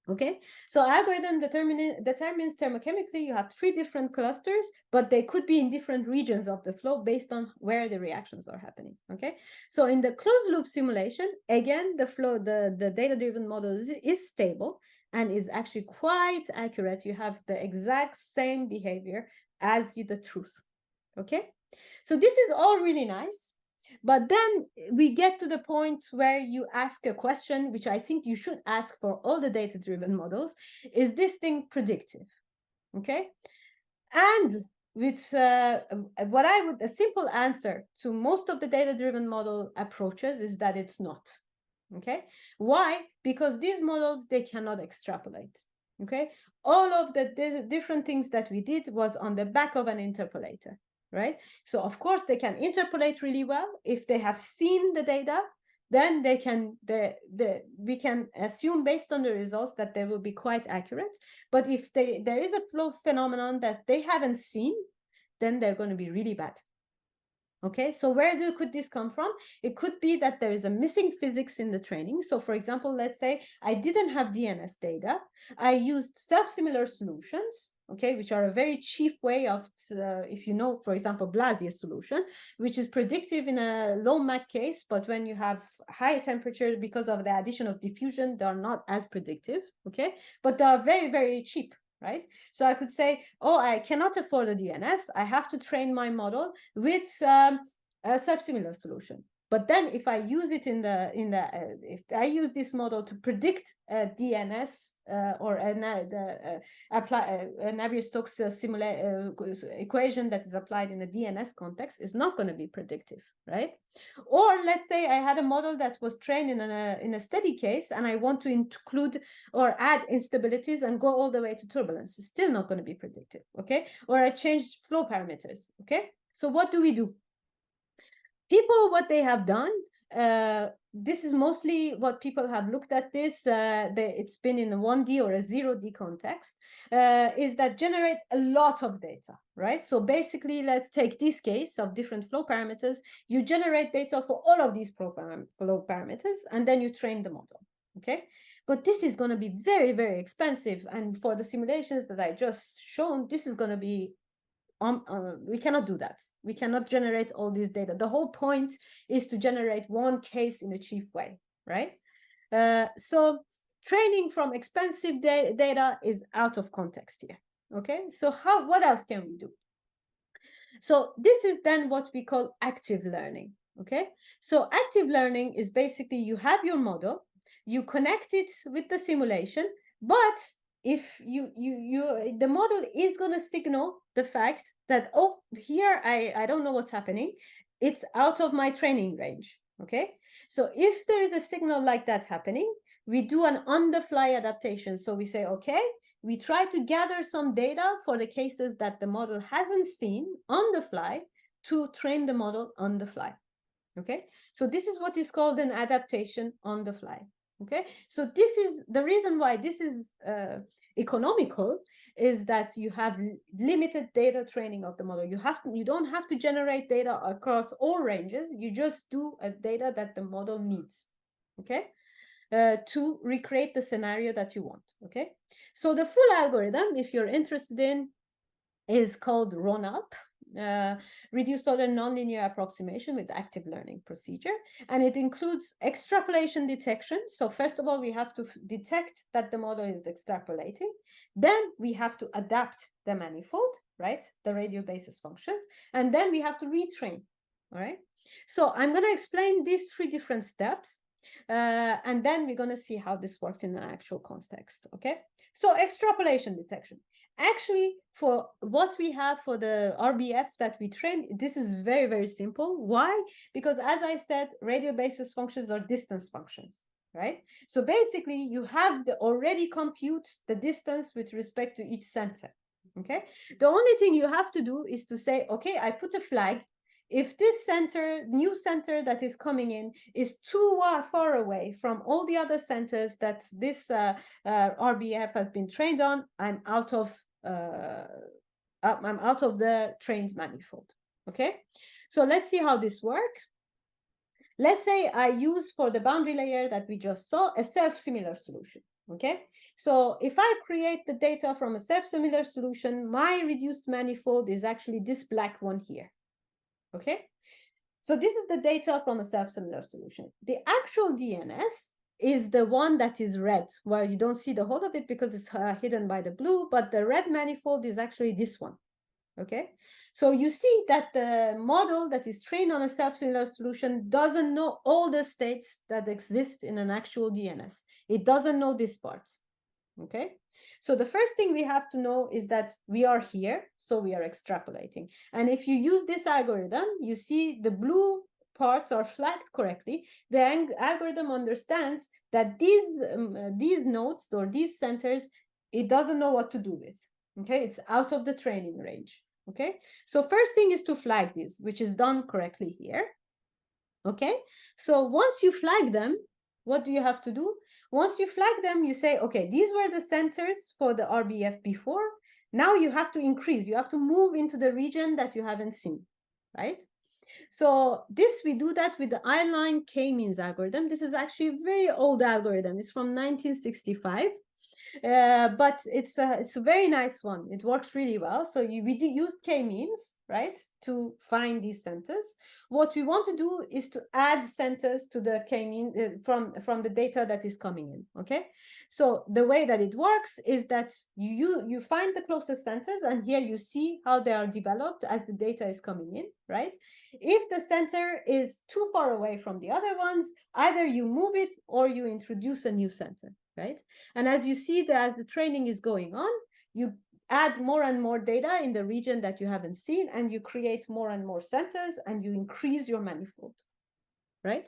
Okay, so algorithm determines thermochemically you have 3 different clusters, but they could be in different regions of the flow based on where the reactions are happening. Okay, so in the closed loop simulation, again, the flow, the data-driven model is stable and is actually quite accurate. You have the exact same behavior as the truth. Okay, so this is all really nice. But then we get to the point where you ask a question, which I think you should ask for all the data-driven models. Is this thing predictive? Okay. And with what a simple answer to most of the data-driven model approaches is that it's not. Okay. Why? Because these models, they cannot extrapolate. Okay. All of the different things that we did was on the back of an interpolator. Right? So of course they can interpolate really well. If they have seen the data, then they can we can assume based on the results that they will be quite accurate. But if there is a flow phenomenon that they haven't seen, then they're going to be really bad. Okay, so where could this come from? It could be that there is a missing physics in the training. So for example, let's say I didn't have DNS data. I used self-similar solutions, okay, which are a very cheap way of, if you know, for example, Blasius solution, which is predictive in a low MAC case, but when you have high temperature because of the addition of diffusion, they are not as predictive, okay, but they are very, very cheap. Right? So I could say, oh, I cannot afford a DNS. I have to train my model with a self-similar solution. But then if I use it if I use this model to predict a DNS or apply a Navier-Stokes equation that is applied in a DNS context, is not going to be predictive, right? Or let's say I had a model that was trained in a steady case, and I want to include or add instabilities and go all the way to turbulence. It's still not going to be predictive, okay? Or I changed flow parameters, okay? So what do we do? People, what they have done, this is mostly what people have looked at this, it's been in a 1D or a 0D context, is that generate a lot of data, right? So basically, let's take this case of different flow parameters. You generate data for all of these flow parameters, and then you train the model, okay? But this is going to be very, very expensive. And for the simulations that I just shown, this is going to be we cannot do that. We cannot generate all this data. The whole point is to generate one case in a cheap way, right? So training from expensive data is out of context here, okay? So what else can we do? So this is then what we call active learning, okay? So active learning is basically you have your model, you connect it with the simulation, but if the model is going to signal the fact that, oh, here I don't know what's happening, it's out of my training range, okay? So if there is a signal like that happening, we do an on-the-fly adaptation. So we say, okay, we try to gather some data for the cases that the model hasn't seen on the fly to train the model on the fly, okay? So this is what is called an adaptation on the fly. Okay, so this is the reason why this is economical, is that you have limited data training of the model. You don't have to generate data across all ranges. You just do a data that the model needs, okay, to recreate the scenario that you want. Okay, so the full algorithm, if you're interested in, is called run-up. reduced order nonlinear approximation with active learning procedure. And it includes extrapolation detection. So first of all, we have to detect that the model is extrapolating. Then we have to adapt the manifold, right? The radial basis functions. And then we have to retrain, all right? So I'm going to explain these three different steps. And then we're going to see how this works in an actual context, okay? So extrapolation detection. Actually, for what we have for the RBF that we train, this is very, very simple. Why? Because as I said, radial basis functions are distance functions, right? So basically, you have the already compute the distance with respect to each center, okay? The only thing you have to do is to say, okay, I put a flag. If this center, new center that is coming in is too far away from all the other centers that this RBF has been trained on, I'm out of the trained manifold. Okay, so let's see how this works. Let's say I use for the boundary layer that we just saw a self-similar solution. Okay, so if I create the data from a self-similar solution, my reduced manifold is actually this black one here. Okay, so this is the data from a self-similar solution. The actual DNS is the one that is red, where you don't see the whole of it because it's hidden by the blue, but the red manifold is actually this one. Okay, so you see that the model that is trained on a self-similar solution doesn't know all the states that exist in an actual DNS. It doesn't know this part. Okay, so the first thing we have to know is that we are here, so we are extrapolating. And if you use this algorithm, you see the blue parts are flagged correctly. The algorithm understands that these nodes or these centers, it doesn't know what to do with. Okay, it's out of the training range. Okay, so first thing is to flag these, which is done correctly here. Okay, so once you flag them, what do you have to do? Once you flag them, you say, okay, these were the centers for the RBF before. Now you have to increase. You have to move into the region that you haven't seen, right? So this, we do that with the I-line K-means algorithm. This is actually a very old algorithm. It's from 1965. But it's a very nice one. It works really well. So we used k-means, right, to find these centers. What we want to do is to add centers to the k-mean from the data that is coming in. Okay, so the way that it works is that you find the closest centers, and here you see how they are developed as the data is coming in, right? If the center is too far away from the other ones, either you move it or you introduce a new center. Right? And as you see that as the training is going on, you add more and more data in the region that you haven't seen, and you create more and more centers, and you increase your manifold, right?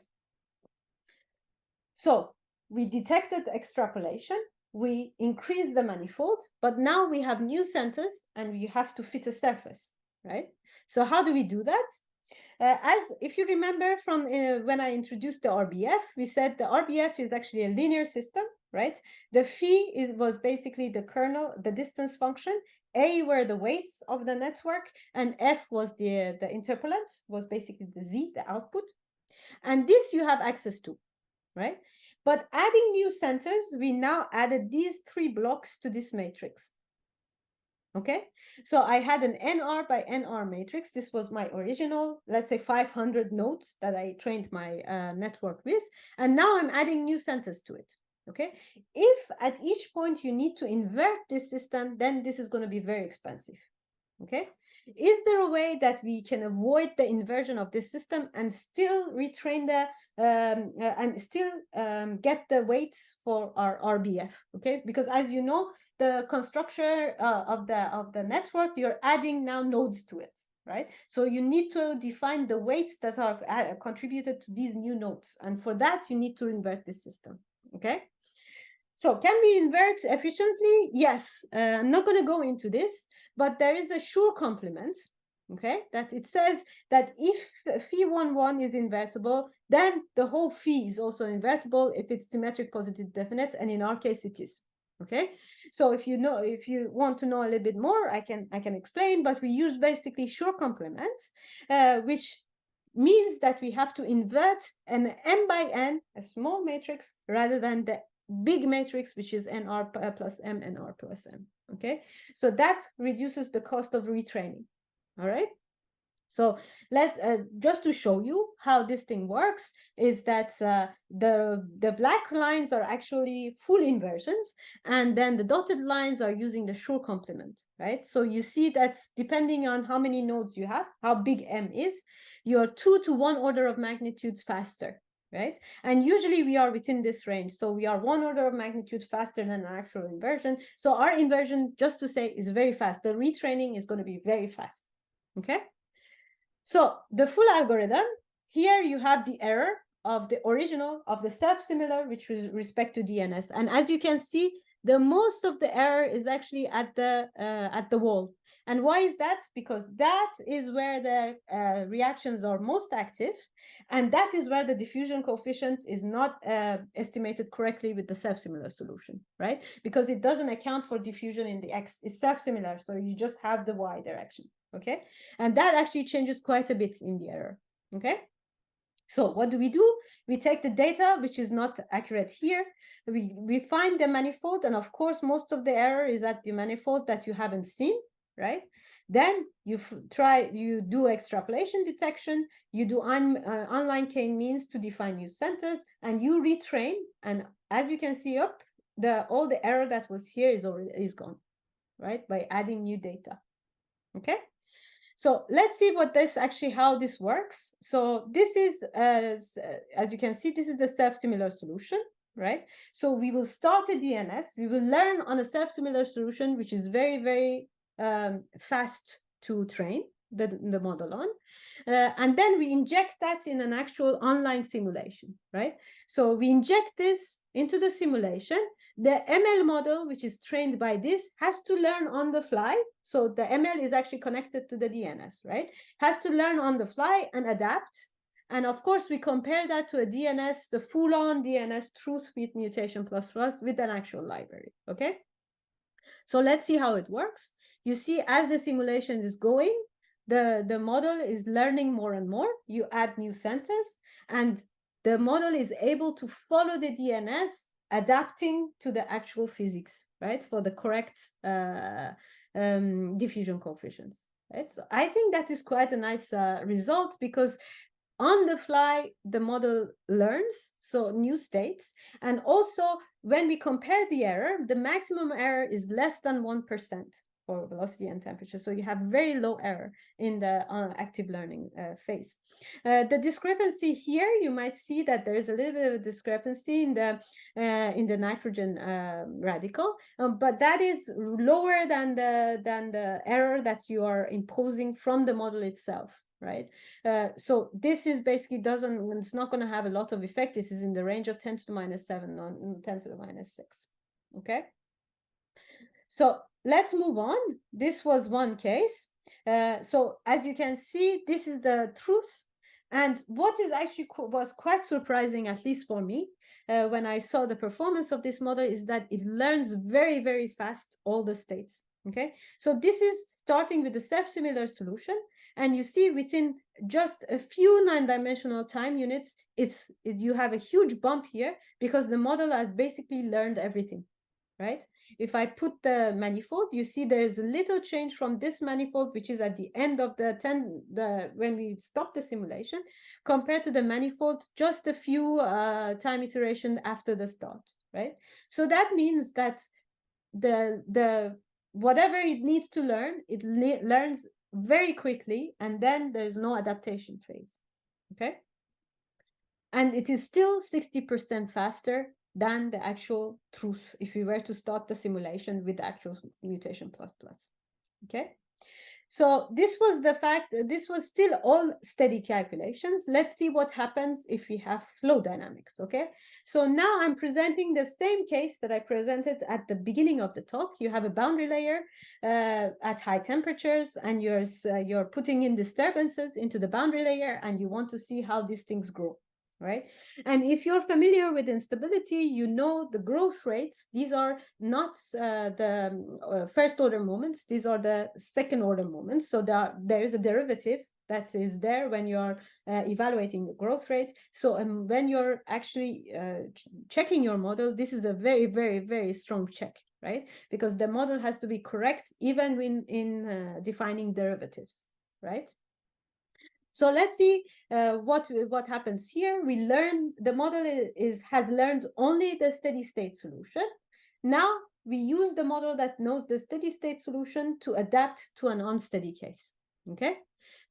So we detected extrapolation, we increase the manifold, but now we have new centers and we have to fit a surface, right? So how do we do that? As if you remember from when I introduced the RBF, we said the RBF is actually a linear system, right? The phi was basically the kernel, the distance function. A were the weights of the network, and F was the interpolant, was basically the Z, the output. And this you have access to, right? But adding new centers, we now added these three blocks to this matrix. Okay, so I had an NR by NR matrix. This was my original, let's say 500 nodes that I trained my network with. And now I'm adding new centers to it. Okay, if at each point you need to invert this system, then this is going to be very expensive. Okay, is there a way that we can avoid the inversion of this system and still retrain the and still get the weights for our RBF? Okay, because as you know, the constructor of the network, you're adding now nodes to it, right? So you need to define the weights that are contributed to these new nodes, and for that you need to invert this system. Okay. So can we invert efficiently? Yes. I'm not going to go into this, but there is a sure complement, okay, that it says that if phi11 is invertible, then the whole phi is also invertible if it's symmetric positive definite, and in our case it is. Okay, so if you want to know a little bit more, I can explain, but we use basically sure complement, which means that we have to invert an m by n, a small matrix, rather than the big matrix, which is nr plus m, nr plus m. Okay, so that reduces the cost of retraining. All right, So let's just to show you how this thing works is that the black lines are actually full inversions, and then the dotted lines are using the Schur complement, right? So you see that depending on how many nodes you have, how big M is, you're 2 to 1 order of magnitude faster, right? And usually we are within this range. So we are 1 order of magnitude faster than an actual inversion. So our inversion, just to say, is very fast. The retraining is going to be very fast, okay? So the full algorithm, here you have the error of the original of the self-similar, which with respect to DNS. And as you can see, the most of the error is actually at the wall. And why is that? Because that is where the reactions are most active, and that is where the diffusion coefficient is not estimated correctly with the self-similar solution, right? Because it doesn't account for diffusion in the X. It's self-similar, so you just have the Y direction. Okay, and that actually changes quite a bit in the error. Okay, so what do? We take the data, which is not accurate here. We find the manifold, and of course, most of the error is at the manifold that you haven't seen, right? Then you do extrapolation detection, you do online k-means to define new centers, and you retrain. And as you can see up, all the error that was here is gone, right? By adding new data. Okay. So let's see how this works. So this is, as you can see, this is the self-similar solution, right? So we will start a DNS. We will learn on a self-similar solution, which is very, very fast to train the model on. And then we inject that in an actual online simulation, right? So we inject this into the simulation. The ML model, which is trained by this, has to learn on the fly. So the ML is actually connected to the DNS, right? Has to learn on the fly and adapt. And of course, we compare that to a DNS, the full-on DNS truth with mutation plus with an actual library, okay? So let's see how it works. You see, as the simulation is going, the model is learning more and more. You add new centers, and the model is able to follow the DNS, adapting to the actual physics, right, for the correct diffusion coefficients, right? So I think that is quite a nice result, because on the fly, the model learns, so new states. And also, when we compare the error, the maximum error is less than 1% for velocity and temperature. So you have very low error in the active learning phase. The discrepancy here, you might see that there is a little bit of a discrepancy in the nitrogen radical, but that is lower than the error that you are imposing from the model itself, right? So this is basically it's not going to have a lot of effect. This is in the range of 10 to the minus 7, not 10 to the minus 6. Okay. So let's move on. This was one case. So as you can see, this is the truth. And what is actually was quite surprising, at least for me, when I saw the performance of this model, is that it learns very, very fast all the states. Okay, so this is starting with the self-similar solution, and you see within just a few 9-dimensional time units, you have a huge bump here, because the model has basically learned everything, right? If I put the manifold, you see there's a little change from this manifold, which is at the end of when we stop the simulation, compared to the manifold just a few time iteration after the start, right? So that means that the whatever it needs to learn, it learns very quickly, and then there's no adaptation phase, okay? And it is still 60% faster than the actual truth if we were to start the simulation with the actual mutation plus. Okay, so this was the fact. This was still all steady calculations. Let's see what happens if we have flow dynamics. Okay, so now I'm presenting the same case that I presented at the beginning of the talk. You have a boundary layer at high temperatures, and you're putting in disturbances into the boundary layer, and you want to see how these things grow, right? And if you're familiar with instability, you know the growth rates. These are not the first order moments. These are the second order moments. So there is a derivative that is there when you're evaluating the growth rate. So when you're actually checking your model, this is a very, very, very strong check, right? Because the model has to be correct even when in defining derivatives, right? So let's see what happens here. We learn the model has learned only the steady state solution. Now we use the model that knows the steady state solution to adapt to an unsteady case. Okay,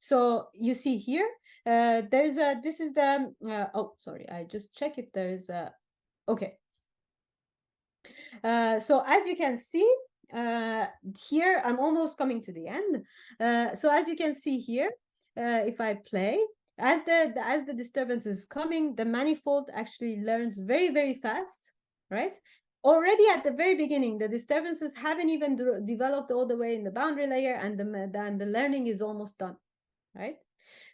so you see here there's a this is the oh sorry, I just check if there is a okay. So as you can see here, I'm almost coming to the end. So as you can see here, if I play, as the disturbance is coming, the manifold actually learns very, very fast, right? Already at the very beginning, the disturbances haven't even developed all the way in the boundary layer, and the learning is almost done, right?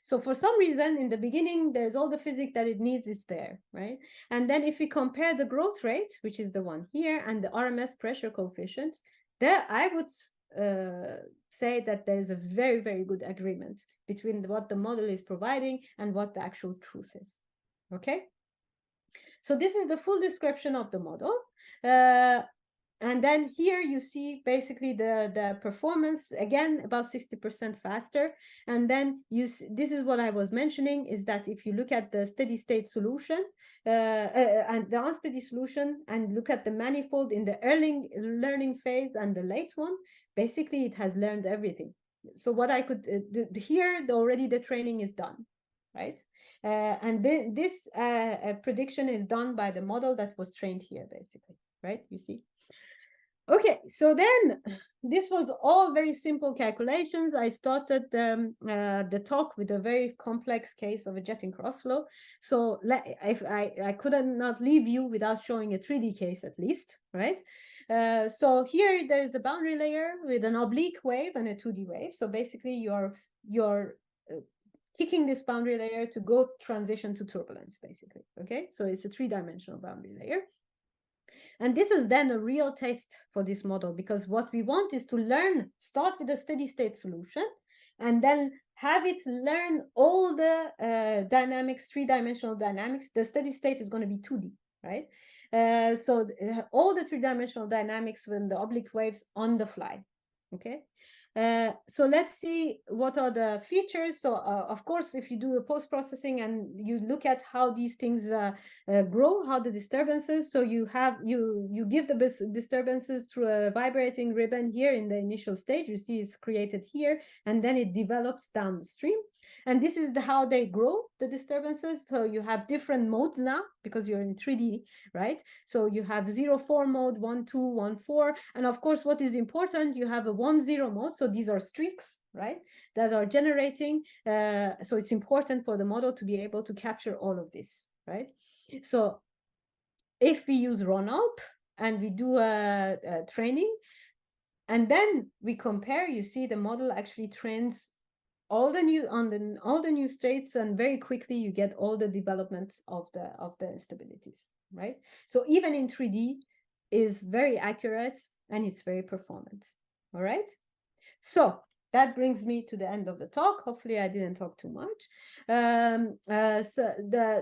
So for some reason, in the beginning, there's all the physics that it needs is there, right? And then if we compare the growth rate, which is the one here, and the RMS pressure coefficient, there I would say that there's a very, very good agreement between what the model is providing and what the actual truth is, okay? So this is the full description of the model. And then here you see basically the performance, again, about 60% faster. And then this is what I was mentioning, is that if you look at the steady state solution and the unsteady solution and look at the manifold in the early learning phase and the late one, basically it has learned everything. So what I could here, already the training is done, right? And this prediction is done by the model that was trained here, basically, right? You see? Okay, so then this was all very simple calculations. I started the talk with a very complex case of a jetting cross flow. So if I couldn't not leave you without showing a 3D case at least, right? So here there is a boundary layer with an oblique wave and a 2D wave. So basically you're kicking this boundary layer to go transition to turbulence, basically, okay? So it's a 3-dimensional boundary layer. And this is then a real test for this model, because what we want is to start with a steady state solution, and then have it learn all the dynamics, 3-dimensional dynamics. The steady state is going to be 2D, right? So all the 3-dimensional dynamics when the oblique waves on the fly, okay? So let's see what are the features. So of course, if you do the post-processing and you look at how these things grow, how the disturbances, so you give the disturbances through a vibrating ribbon here in the initial stage. You see it's created here, and then it develops downstream. And this is how they grow, the disturbances. So you have different modes now because you're in 3D, right? So you have 0-4 mode, 1-2, 1-4. And of course, what is important, you have a 1-0 mode. So these are streaks, right, that are generating. So it's important for the model to be able to capture all of this, right? So if we use run-up and we do a training, and then we compare, you see the model actually trains all the new states, and very quickly you get all the developments of the instabilities, right? So even in 3D is very accurate and it's very performant. All right. So that brings me to the end of the talk. Hopefully I didn't talk too much.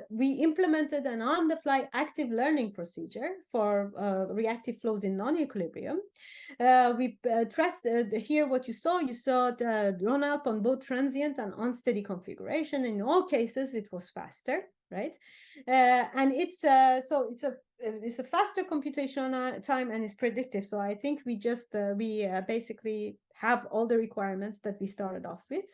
We implemented an on-the-fly active learning procedure for reactive flows in non-equilibrium. We trusted here what you saw the run-up on both transient and unsteady configuration. In all cases, it was faster, right? And it's a faster computation time, and it's predictive. So I think we basically have all the requirements that we started off with.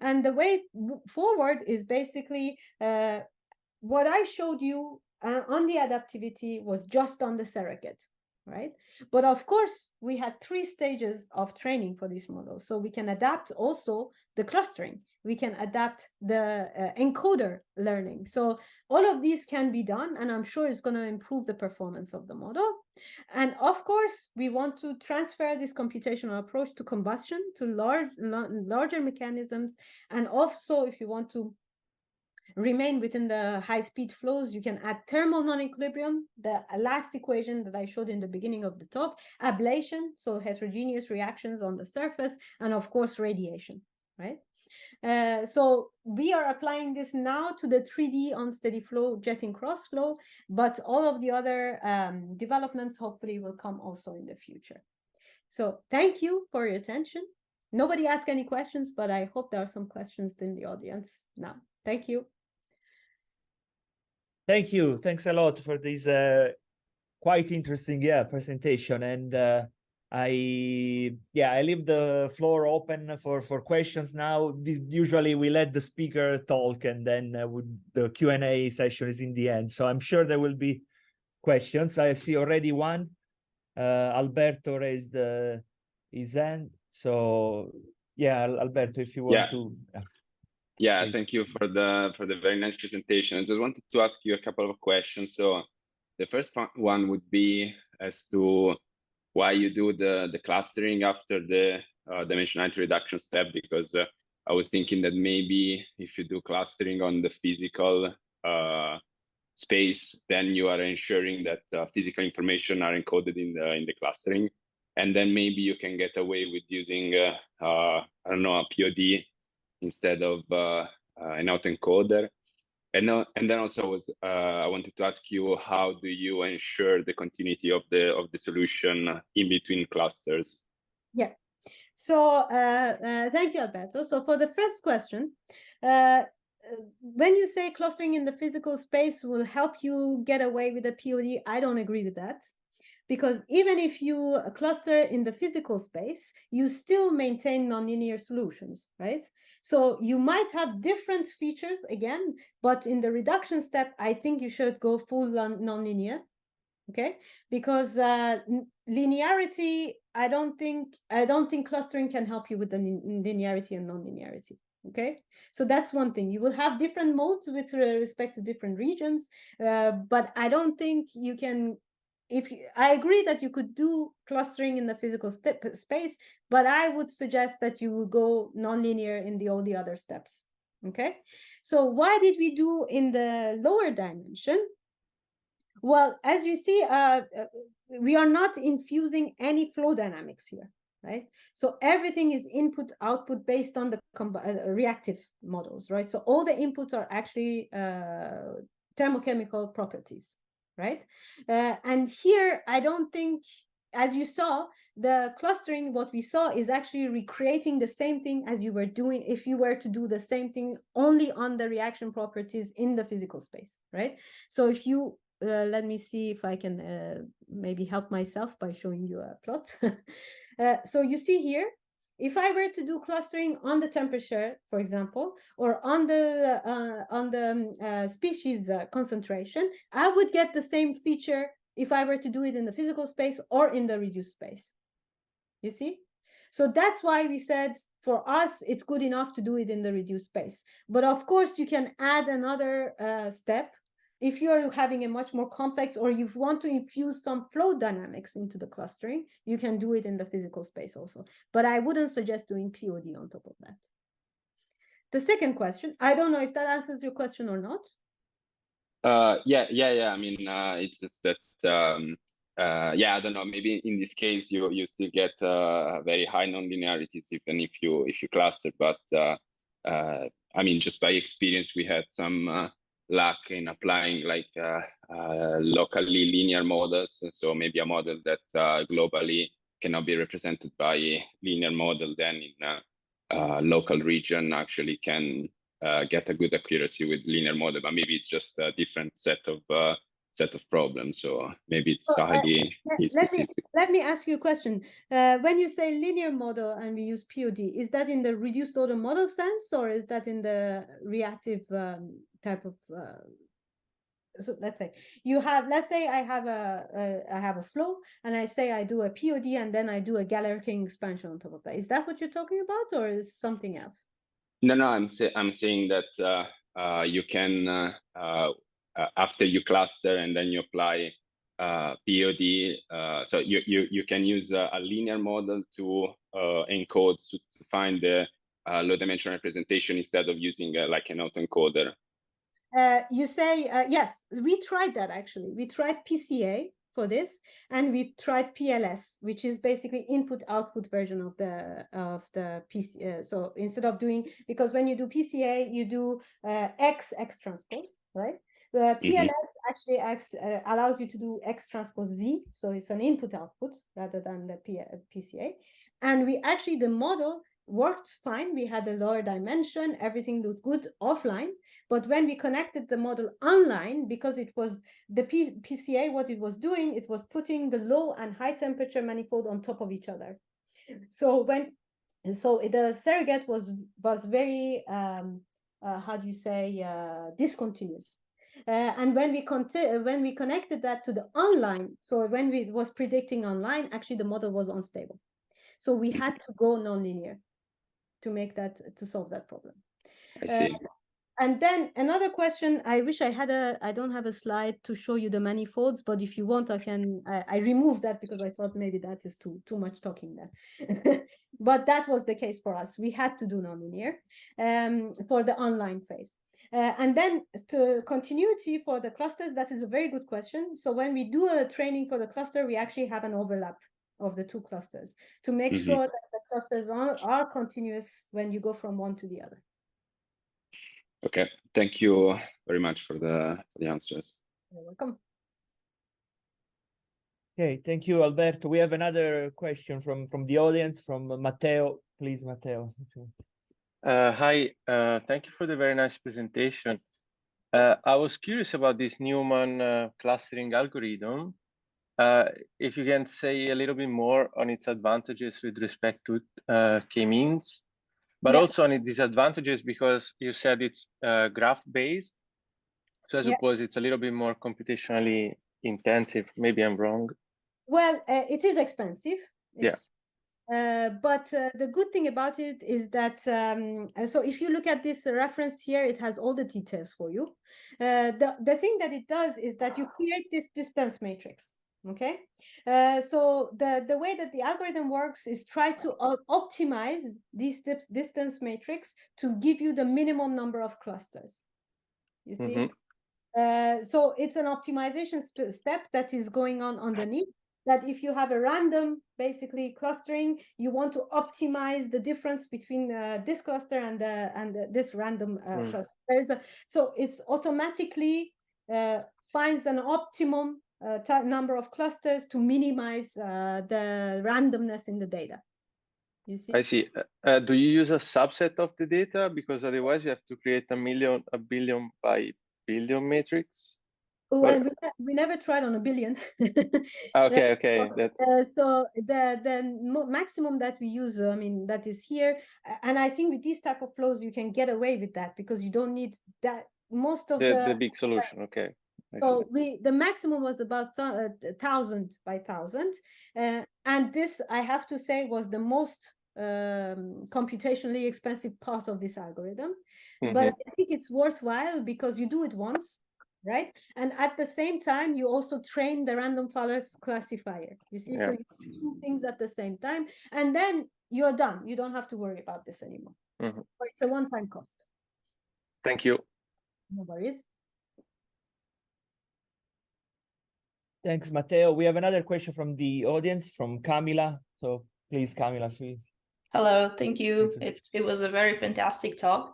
And the way forward is basically what I showed you on the adaptivity was just on the surrogate, right? But of course, we had 3 stages of training for this model. So we can adapt also the clustering. We can adapt the encoder learning. So all of these can be done, and I'm sure it's going to improve the performance of the model. And of course, we want to transfer this computational approach to combustion, to larger mechanisms. And also, if you want to remain within the high-speed flows, you can add thermal non-equilibrium, the last equation that I showed in the beginning of the talk, ablation, so heterogeneous reactions on the surface, and of course, radiation, right? So we are applying this now to the 3D unsteady flow jetting cross flow, but all of the other developments hopefully will come also in the future. So thank you for your attention. Nobody asked any questions, but I hope there are some questions in the audience now. Thank you. Thank you. Thanks a lot for this quite interesting presentation. And I leave the floor open for questions now. Usually we let the speaker talk, and then the Q&A session is in the end. So I'm sure there will be questions. I see already one. Alberto raised his hand. So yeah, Alberto, if you want to. Yeah, please. Thank you for the very nice presentation. I just wanted to ask you a couple of questions. So the first one would be as to why you do the clustering after the dimensionality reduction step, because I was thinking that maybe if you do clustering on the physical space, then you are ensuring that physical information are encoded in the clustering, and then maybe you can get away with using I don't know, a POD instead of an autoencoder. And then also I wanted to ask you, how do you ensure the continuity of the solution in between clusters? Yeah. So thank you, Alberto. So for the first question, when you say clustering in the physical space will help you get away with a POD, I don't agree with that. Because even if you cluster in the physical space, you still maintain nonlinear solutions, right? So you might have different features again, but in the reduction step, I think you should go full nonlinear, okay? Because linearity, I don't think clustering can help you with the linearity and nonlinearity. Okay, so that's one thing. You will have different modes with respect to different regions, but I don't think you can. I agree that you could do clustering in the physical space, but I would suggest that you will go nonlinear in all the other steps. Okay, so why did we do in the lower dimension? Well, as you see, we are not infusing any flow dynamics here, right? So everything is input-output based on the reactive models, right? So all the inputs are actually thermochemical properties, right? And here, I don't think, as you saw, the clustering, what we saw is actually recreating the same thing as you were doing if you were to do the same thing only on the reaction properties in the physical space, right? So if you let me see if I can maybe help myself by showing you a plot. So you see here, if I were to do clustering on the temperature, for example, or on the species concentration, I would get the same feature if I were to do it in the physical space or in the reduced space. You see? So that's why we said for us, it's good enough to do it in the reduced space. But of course, you can add another step. If you're having a much more complex, or you want to infuse some flow dynamics into the clustering, you can do it in the physical space also. But I wouldn't suggest doing POD on top of that. The second question, I don't know if that answers your question or not. Yeah. I mean, it's just that, I don't know, maybe in this case, you still get very high nonlinearities, even if you cluster. But I mean, just by experience, we had some luck in applying like locally linear models. So maybe a model that globally cannot be represented by a linear model, then in local region actually can get a good accuracy with linear model, but maybe it's just a different set of problems. So maybe it's highly specific. Let me ask you a question. When you say linear model and we use POD, is that in the reduced order model sense, or is that in the reactive type of? So let's say I have a flow, and I say I do a POD, and then I do a Galerkin expansion on top of that. Is that what you're talking about, or is something else? No, I'm saying that you can after you cluster and then you apply POD, so you can use a linear model to encode to find the low dimensional representation instead of using like an autoencoder. You say yes, we tried that actually. We tried PCA for this, and we tried PLS, which is basically input-output version of the PCA. So instead of doing, because when you do PCA, you do X transpose, right? The PLS actually allows you to do X transpose Z, so it's an input-output rather than the PCA. And we actually, the model worked fine. We had a lower dimension, everything looked good offline. But when we connected the model online, because it was the PCA, what it was doing, it was putting the low and high temperature manifold on top of each other. So the surrogate was very how do you say, discontinuous. And when we connected that to the online, so when we was predicting online, actually the model was unstable. So we had to go nonlinear to solve that problem. I see. And then another question, I wish I don't have a slide to show you the manifolds, but if you want, I removed that because I thought maybe that is too much talking there. But that was the case for us. We had to do nonlinear for the online phase. And then to continuity for the clusters, that is a very good question. So when we do a training for the cluster, we actually have an overlap of the two clusters to make sure that the clusters are continuous when you go from one to the other. Okay, thank you very much for the answers. You're welcome. Okay, thank you, Alberto. We have another question from the audience, from Matteo. Please, Matteo. Hi, thank you for the very nice presentation. I was curious about this Newman clustering algorithm. If you can say a little bit more on its advantages with respect to k-means, but also on its disadvantages, because you said it's graph-based. So I suppose it's a little bit more computationally intensive. Maybe I'm wrong. Well, it is expensive. Yeah. But the good thing about it is that, so if you look at this reference here, it has all the details for you. The thing that it does is that you create this distance matrix. Okay, so the way that the algorithm works is try to optimize these distance matrix to give you the minimum number of clusters. You see, so it's an optimization step that is going on underneath. That if you have a random, basically clustering, you want to optimize the difference between this cluster and this random cluster. So it's automatically finds an optimum number of clusters to minimize the randomness in the data. You see? I see. Do you use a subset of the data? Because otherwise you have to create a billion by billion matrix. Well, we never tried on a billion. Okay. So the maximum that we use, I mean, that is here. And I think with these type of flows, you can get away with that because you don't need that. Most of the big solution. Okay. So the maximum was about 1,000 by 1,000, and this, I have to say, was the most computationally expensive part of this algorithm. But I think it's worthwhile because you do it once, right? And at the same time, you also train the random forest classifier. You see, so you do two things at the same time, and then you're done. You don't have to worry about this anymore. So it's a one-time cost. Thank you. No worries. Thanks, Matteo. We have another question from the audience, from Camila. So please, Camila, please. Hello, thank you. It was a very fantastic talk.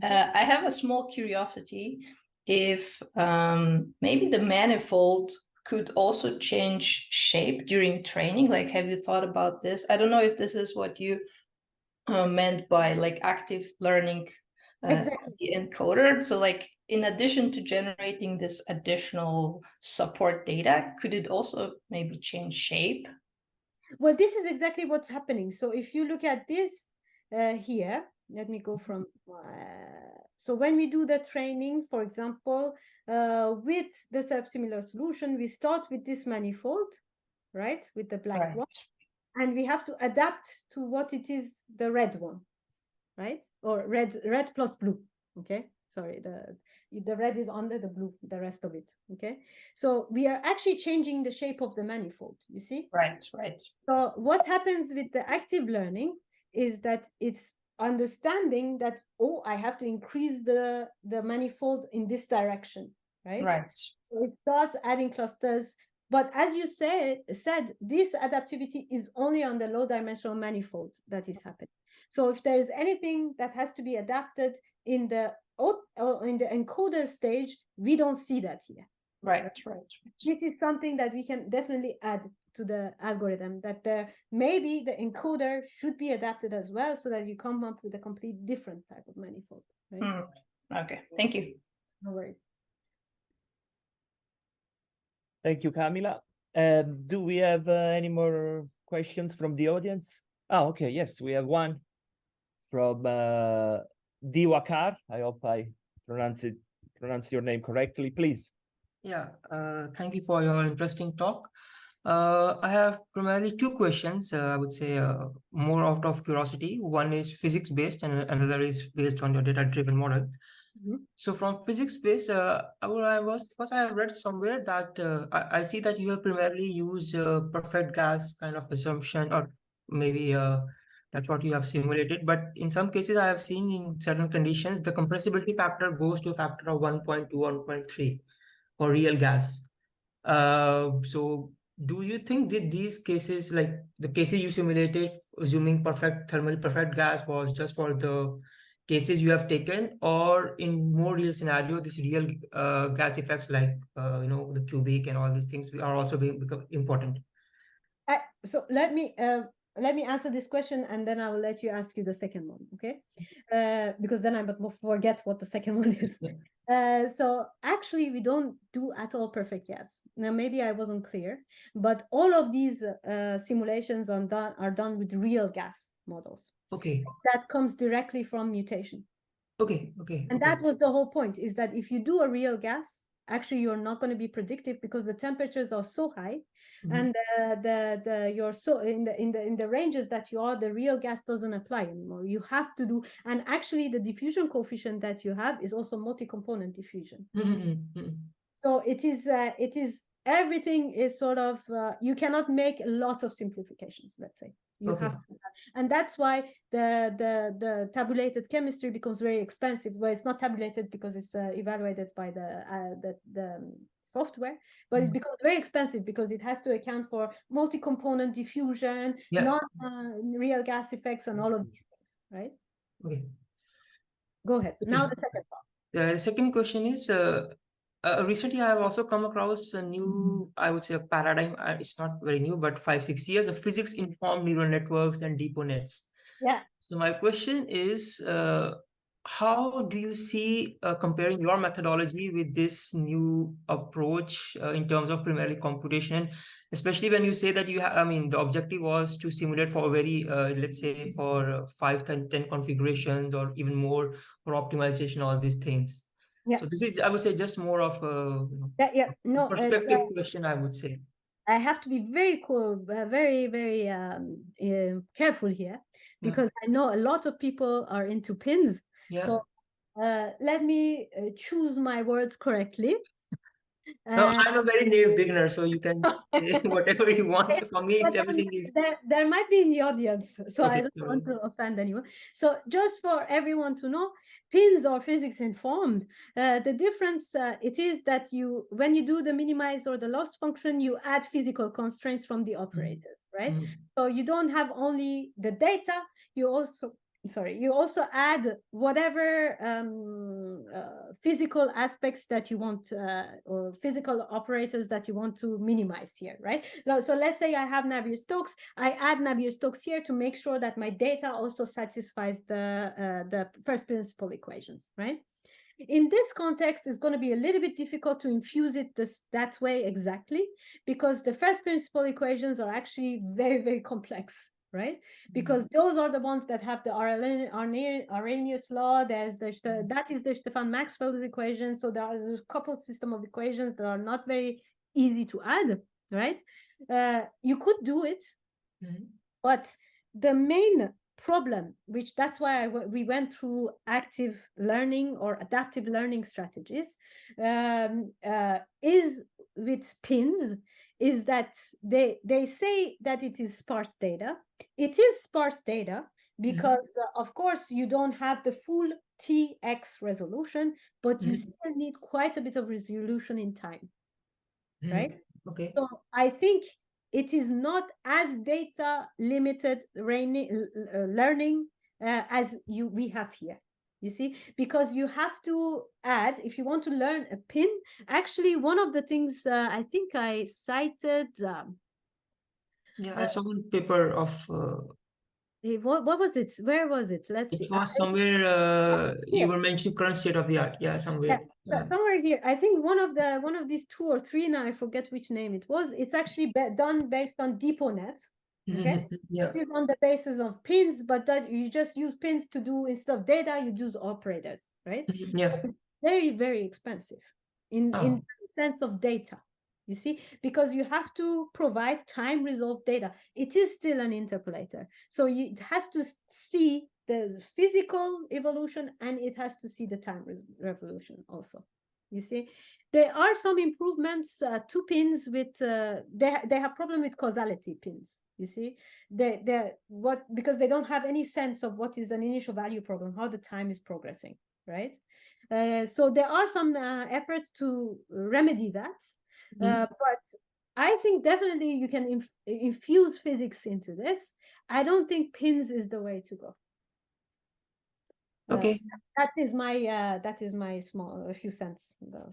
I have a small curiosity if maybe the manifold could also change shape during training. Like, have you thought about this? I don't know if this is what you meant by like active learning encoder. So like, in addition to generating this additional support data, could it also maybe change shape? Well, this is exactly what's happening. So if you look at this here, let me go from, so when we do the training, for example, with the subsimilar solution, we start with this manifold, right? With the black one, and we have to adapt to what it is, the red one, right? Or red plus blue, okay? Sorry, the red is under the blue, the rest of it, okay? So we are actually changing the shape of the manifold, you see? Right. So what happens with the active learning is that it's understanding that, oh, I have to increase the manifold in this direction, right? Right. So it starts adding clusters. But as you said, this adaptivity is only on the low dimensional manifold that is happening. So if there is anything that has to be adapted in the encoder stage, we don't see that here. Right. This is something that we can definitely add to the algorithm, that maybe the encoder should be adapted as well, so that you come up with a complete different type of manifold, right? Okay, thank you. No worries. Thank you, Camila. Do we have any more questions from the audience? Oh, okay, yes, we have one from Diwakar. I hope I pronounce your name correctly, please. Yeah, thank you for your interesting talk. I have primarily two questions, I would say more out of curiosity. One is physics-based and another is based on your data-driven model. So from physics-based, I have read somewhere that I see that you have primarily used perfect gas kind of assumption, or maybe that's what you have simulated. But in some cases, I have seen in certain conditions, the compressibility factor goes to a factor of 1.2, 1.3 for real gas. So do you think that these cases, like the cases you simulated, assuming thermally perfect gas, was just for the cases you have taken, or in more real scenario, this real gas effects like the cubic and all these things are also become important? So let me answer this question, and then I will let you ask you the second one, okay? Because then I might forget what the second one is. So actually, we don't do at all perfect gas. Now, maybe I wasn't clear, but all of these simulations are done with real gas models. Okay. That comes directly from mutation. Okay. And that was the whole point, is that if you do a real gas, actually you're not going to be predictive, because the temperatures are so high, and you're so in the ranges that you are, the real gas doesn't apply anymore. You have to do, and actually the diffusion coefficient that you have is also multi-component diffusion. So it is everything is sort of you cannot make a lot of simplifications, let's say. You have to, and that's why the tabulated chemistry becomes very expensive. Well, it's not tabulated because it's evaluated by the software, but it becomes very expensive because it has to account for multi-component diffusion, non-real gas effects, and all of these things, right? Okay. Go ahead. Now the second part. The second question is, recently I have also come across a new, I would say, a paradigm. It's not very new, but 5-6 years of physics-informed neural networks and deep nets. Yeah. So my question is, how do you see comparing your methodology with this new approach in terms of primarily computation, especially when you say that you have, the objective was to simulate for very, let's say, for 5, 10 configurations or even more for optimization, all these things. Yeah. So this is, I would say, just more of a perspective question, I would say. I have to be very cool, very, very careful here, because I know a lot of people are into pins. Yeah. So let me choose my words correctly. No, I'm a very naive beginner, so you can say whatever you want. For me, it's everything is... There might be in the audience, so I don't want to offend anyone. So just for everyone to know, pins are physics informed. The difference it is that when you do the minimize or the loss function, you add physical constraints from the operators, right? So you don't have only the data, you also add whatever physical aspects that you want or physical operators that you want to minimize here, right? So let's say I have Navier-Stokes, I add Navier-Stokes here to make sure that my data also satisfies the first principle equations, right? In this context, it's going to be a little bit difficult to infuse it that way exactly, because the first principle equations are actually very, very complex, right? Because those are the ones that have the Arrhenius law. That is the Stefan Maxwell's equation. So there's a coupled system of equations that are not very easy to add, right? You could do it, but the main problem, which that's why we went through active learning or adaptive learning strategies, is with pins, is that they say that it is sparse data. It is sparse data because, of course, you don't have the full TX resolution, but you still need quite a bit of resolution in time, right? Okay. So I think it is not as data limited learning as we have here. You see, because you have to add, if you want to learn a pin, actually, one of the things I think I cited. Yeah, I saw one paper of. What was it? Where was it? Let's see. It was somewhere you were mentioning current state of the art. Yeah, somewhere. Yeah, somewhere here. I think one of these 2 or 3, now I forget which name it was. It's actually done based on DeepONet. Okay. Yeah. It is on the basis of pins, but that you just use pins to do, instead of data, you use operators, right? Yeah. Very, very expensive in the sense of data. You see, because you have to provide time resolved data. It is still an interpolator. So it has to see the physical evolution, and it has to see the time revolution also. You see, there are some improvements to pins with, they have problem with causality pins. You see, because they don't have any sense of what is an initial value problem, how the time is progressing, right? So there are some efforts to remedy that. But I think definitely you can infuse physics into this. I don't think pins is the way to go. Okay. That is my small, a few cents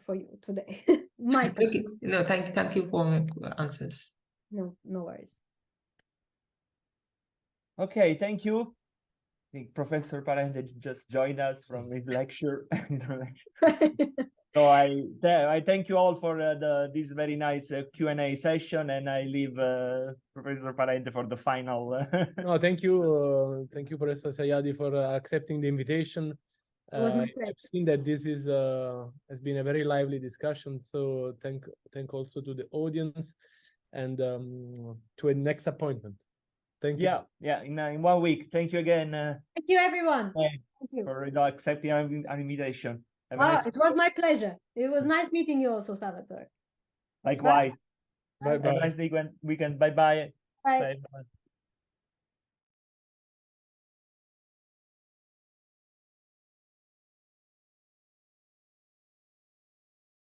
for you today. My okay. No, thank you for my answers. No worries. Okay, thank you. I think Professor Taraneh just joined us from his lecture. So I thank you all for this very nice Q&A session, and I leave Professor Taraneh for the final. No, thank you, Professor Sayadi, for accepting the invitation. I've seen that this is has been a very lively discussion. So thank also to the audience, and to a next appointment. Thank you. Yeah. In 1 week. Thank you again. Thank you, everyone. Thank you for accepting our invitation. Nice it was my pleasure. It was nice meeting you also, Salvatore. Likewise. Bye. Have a nice weekend. Bye-bye. Bye. Bye.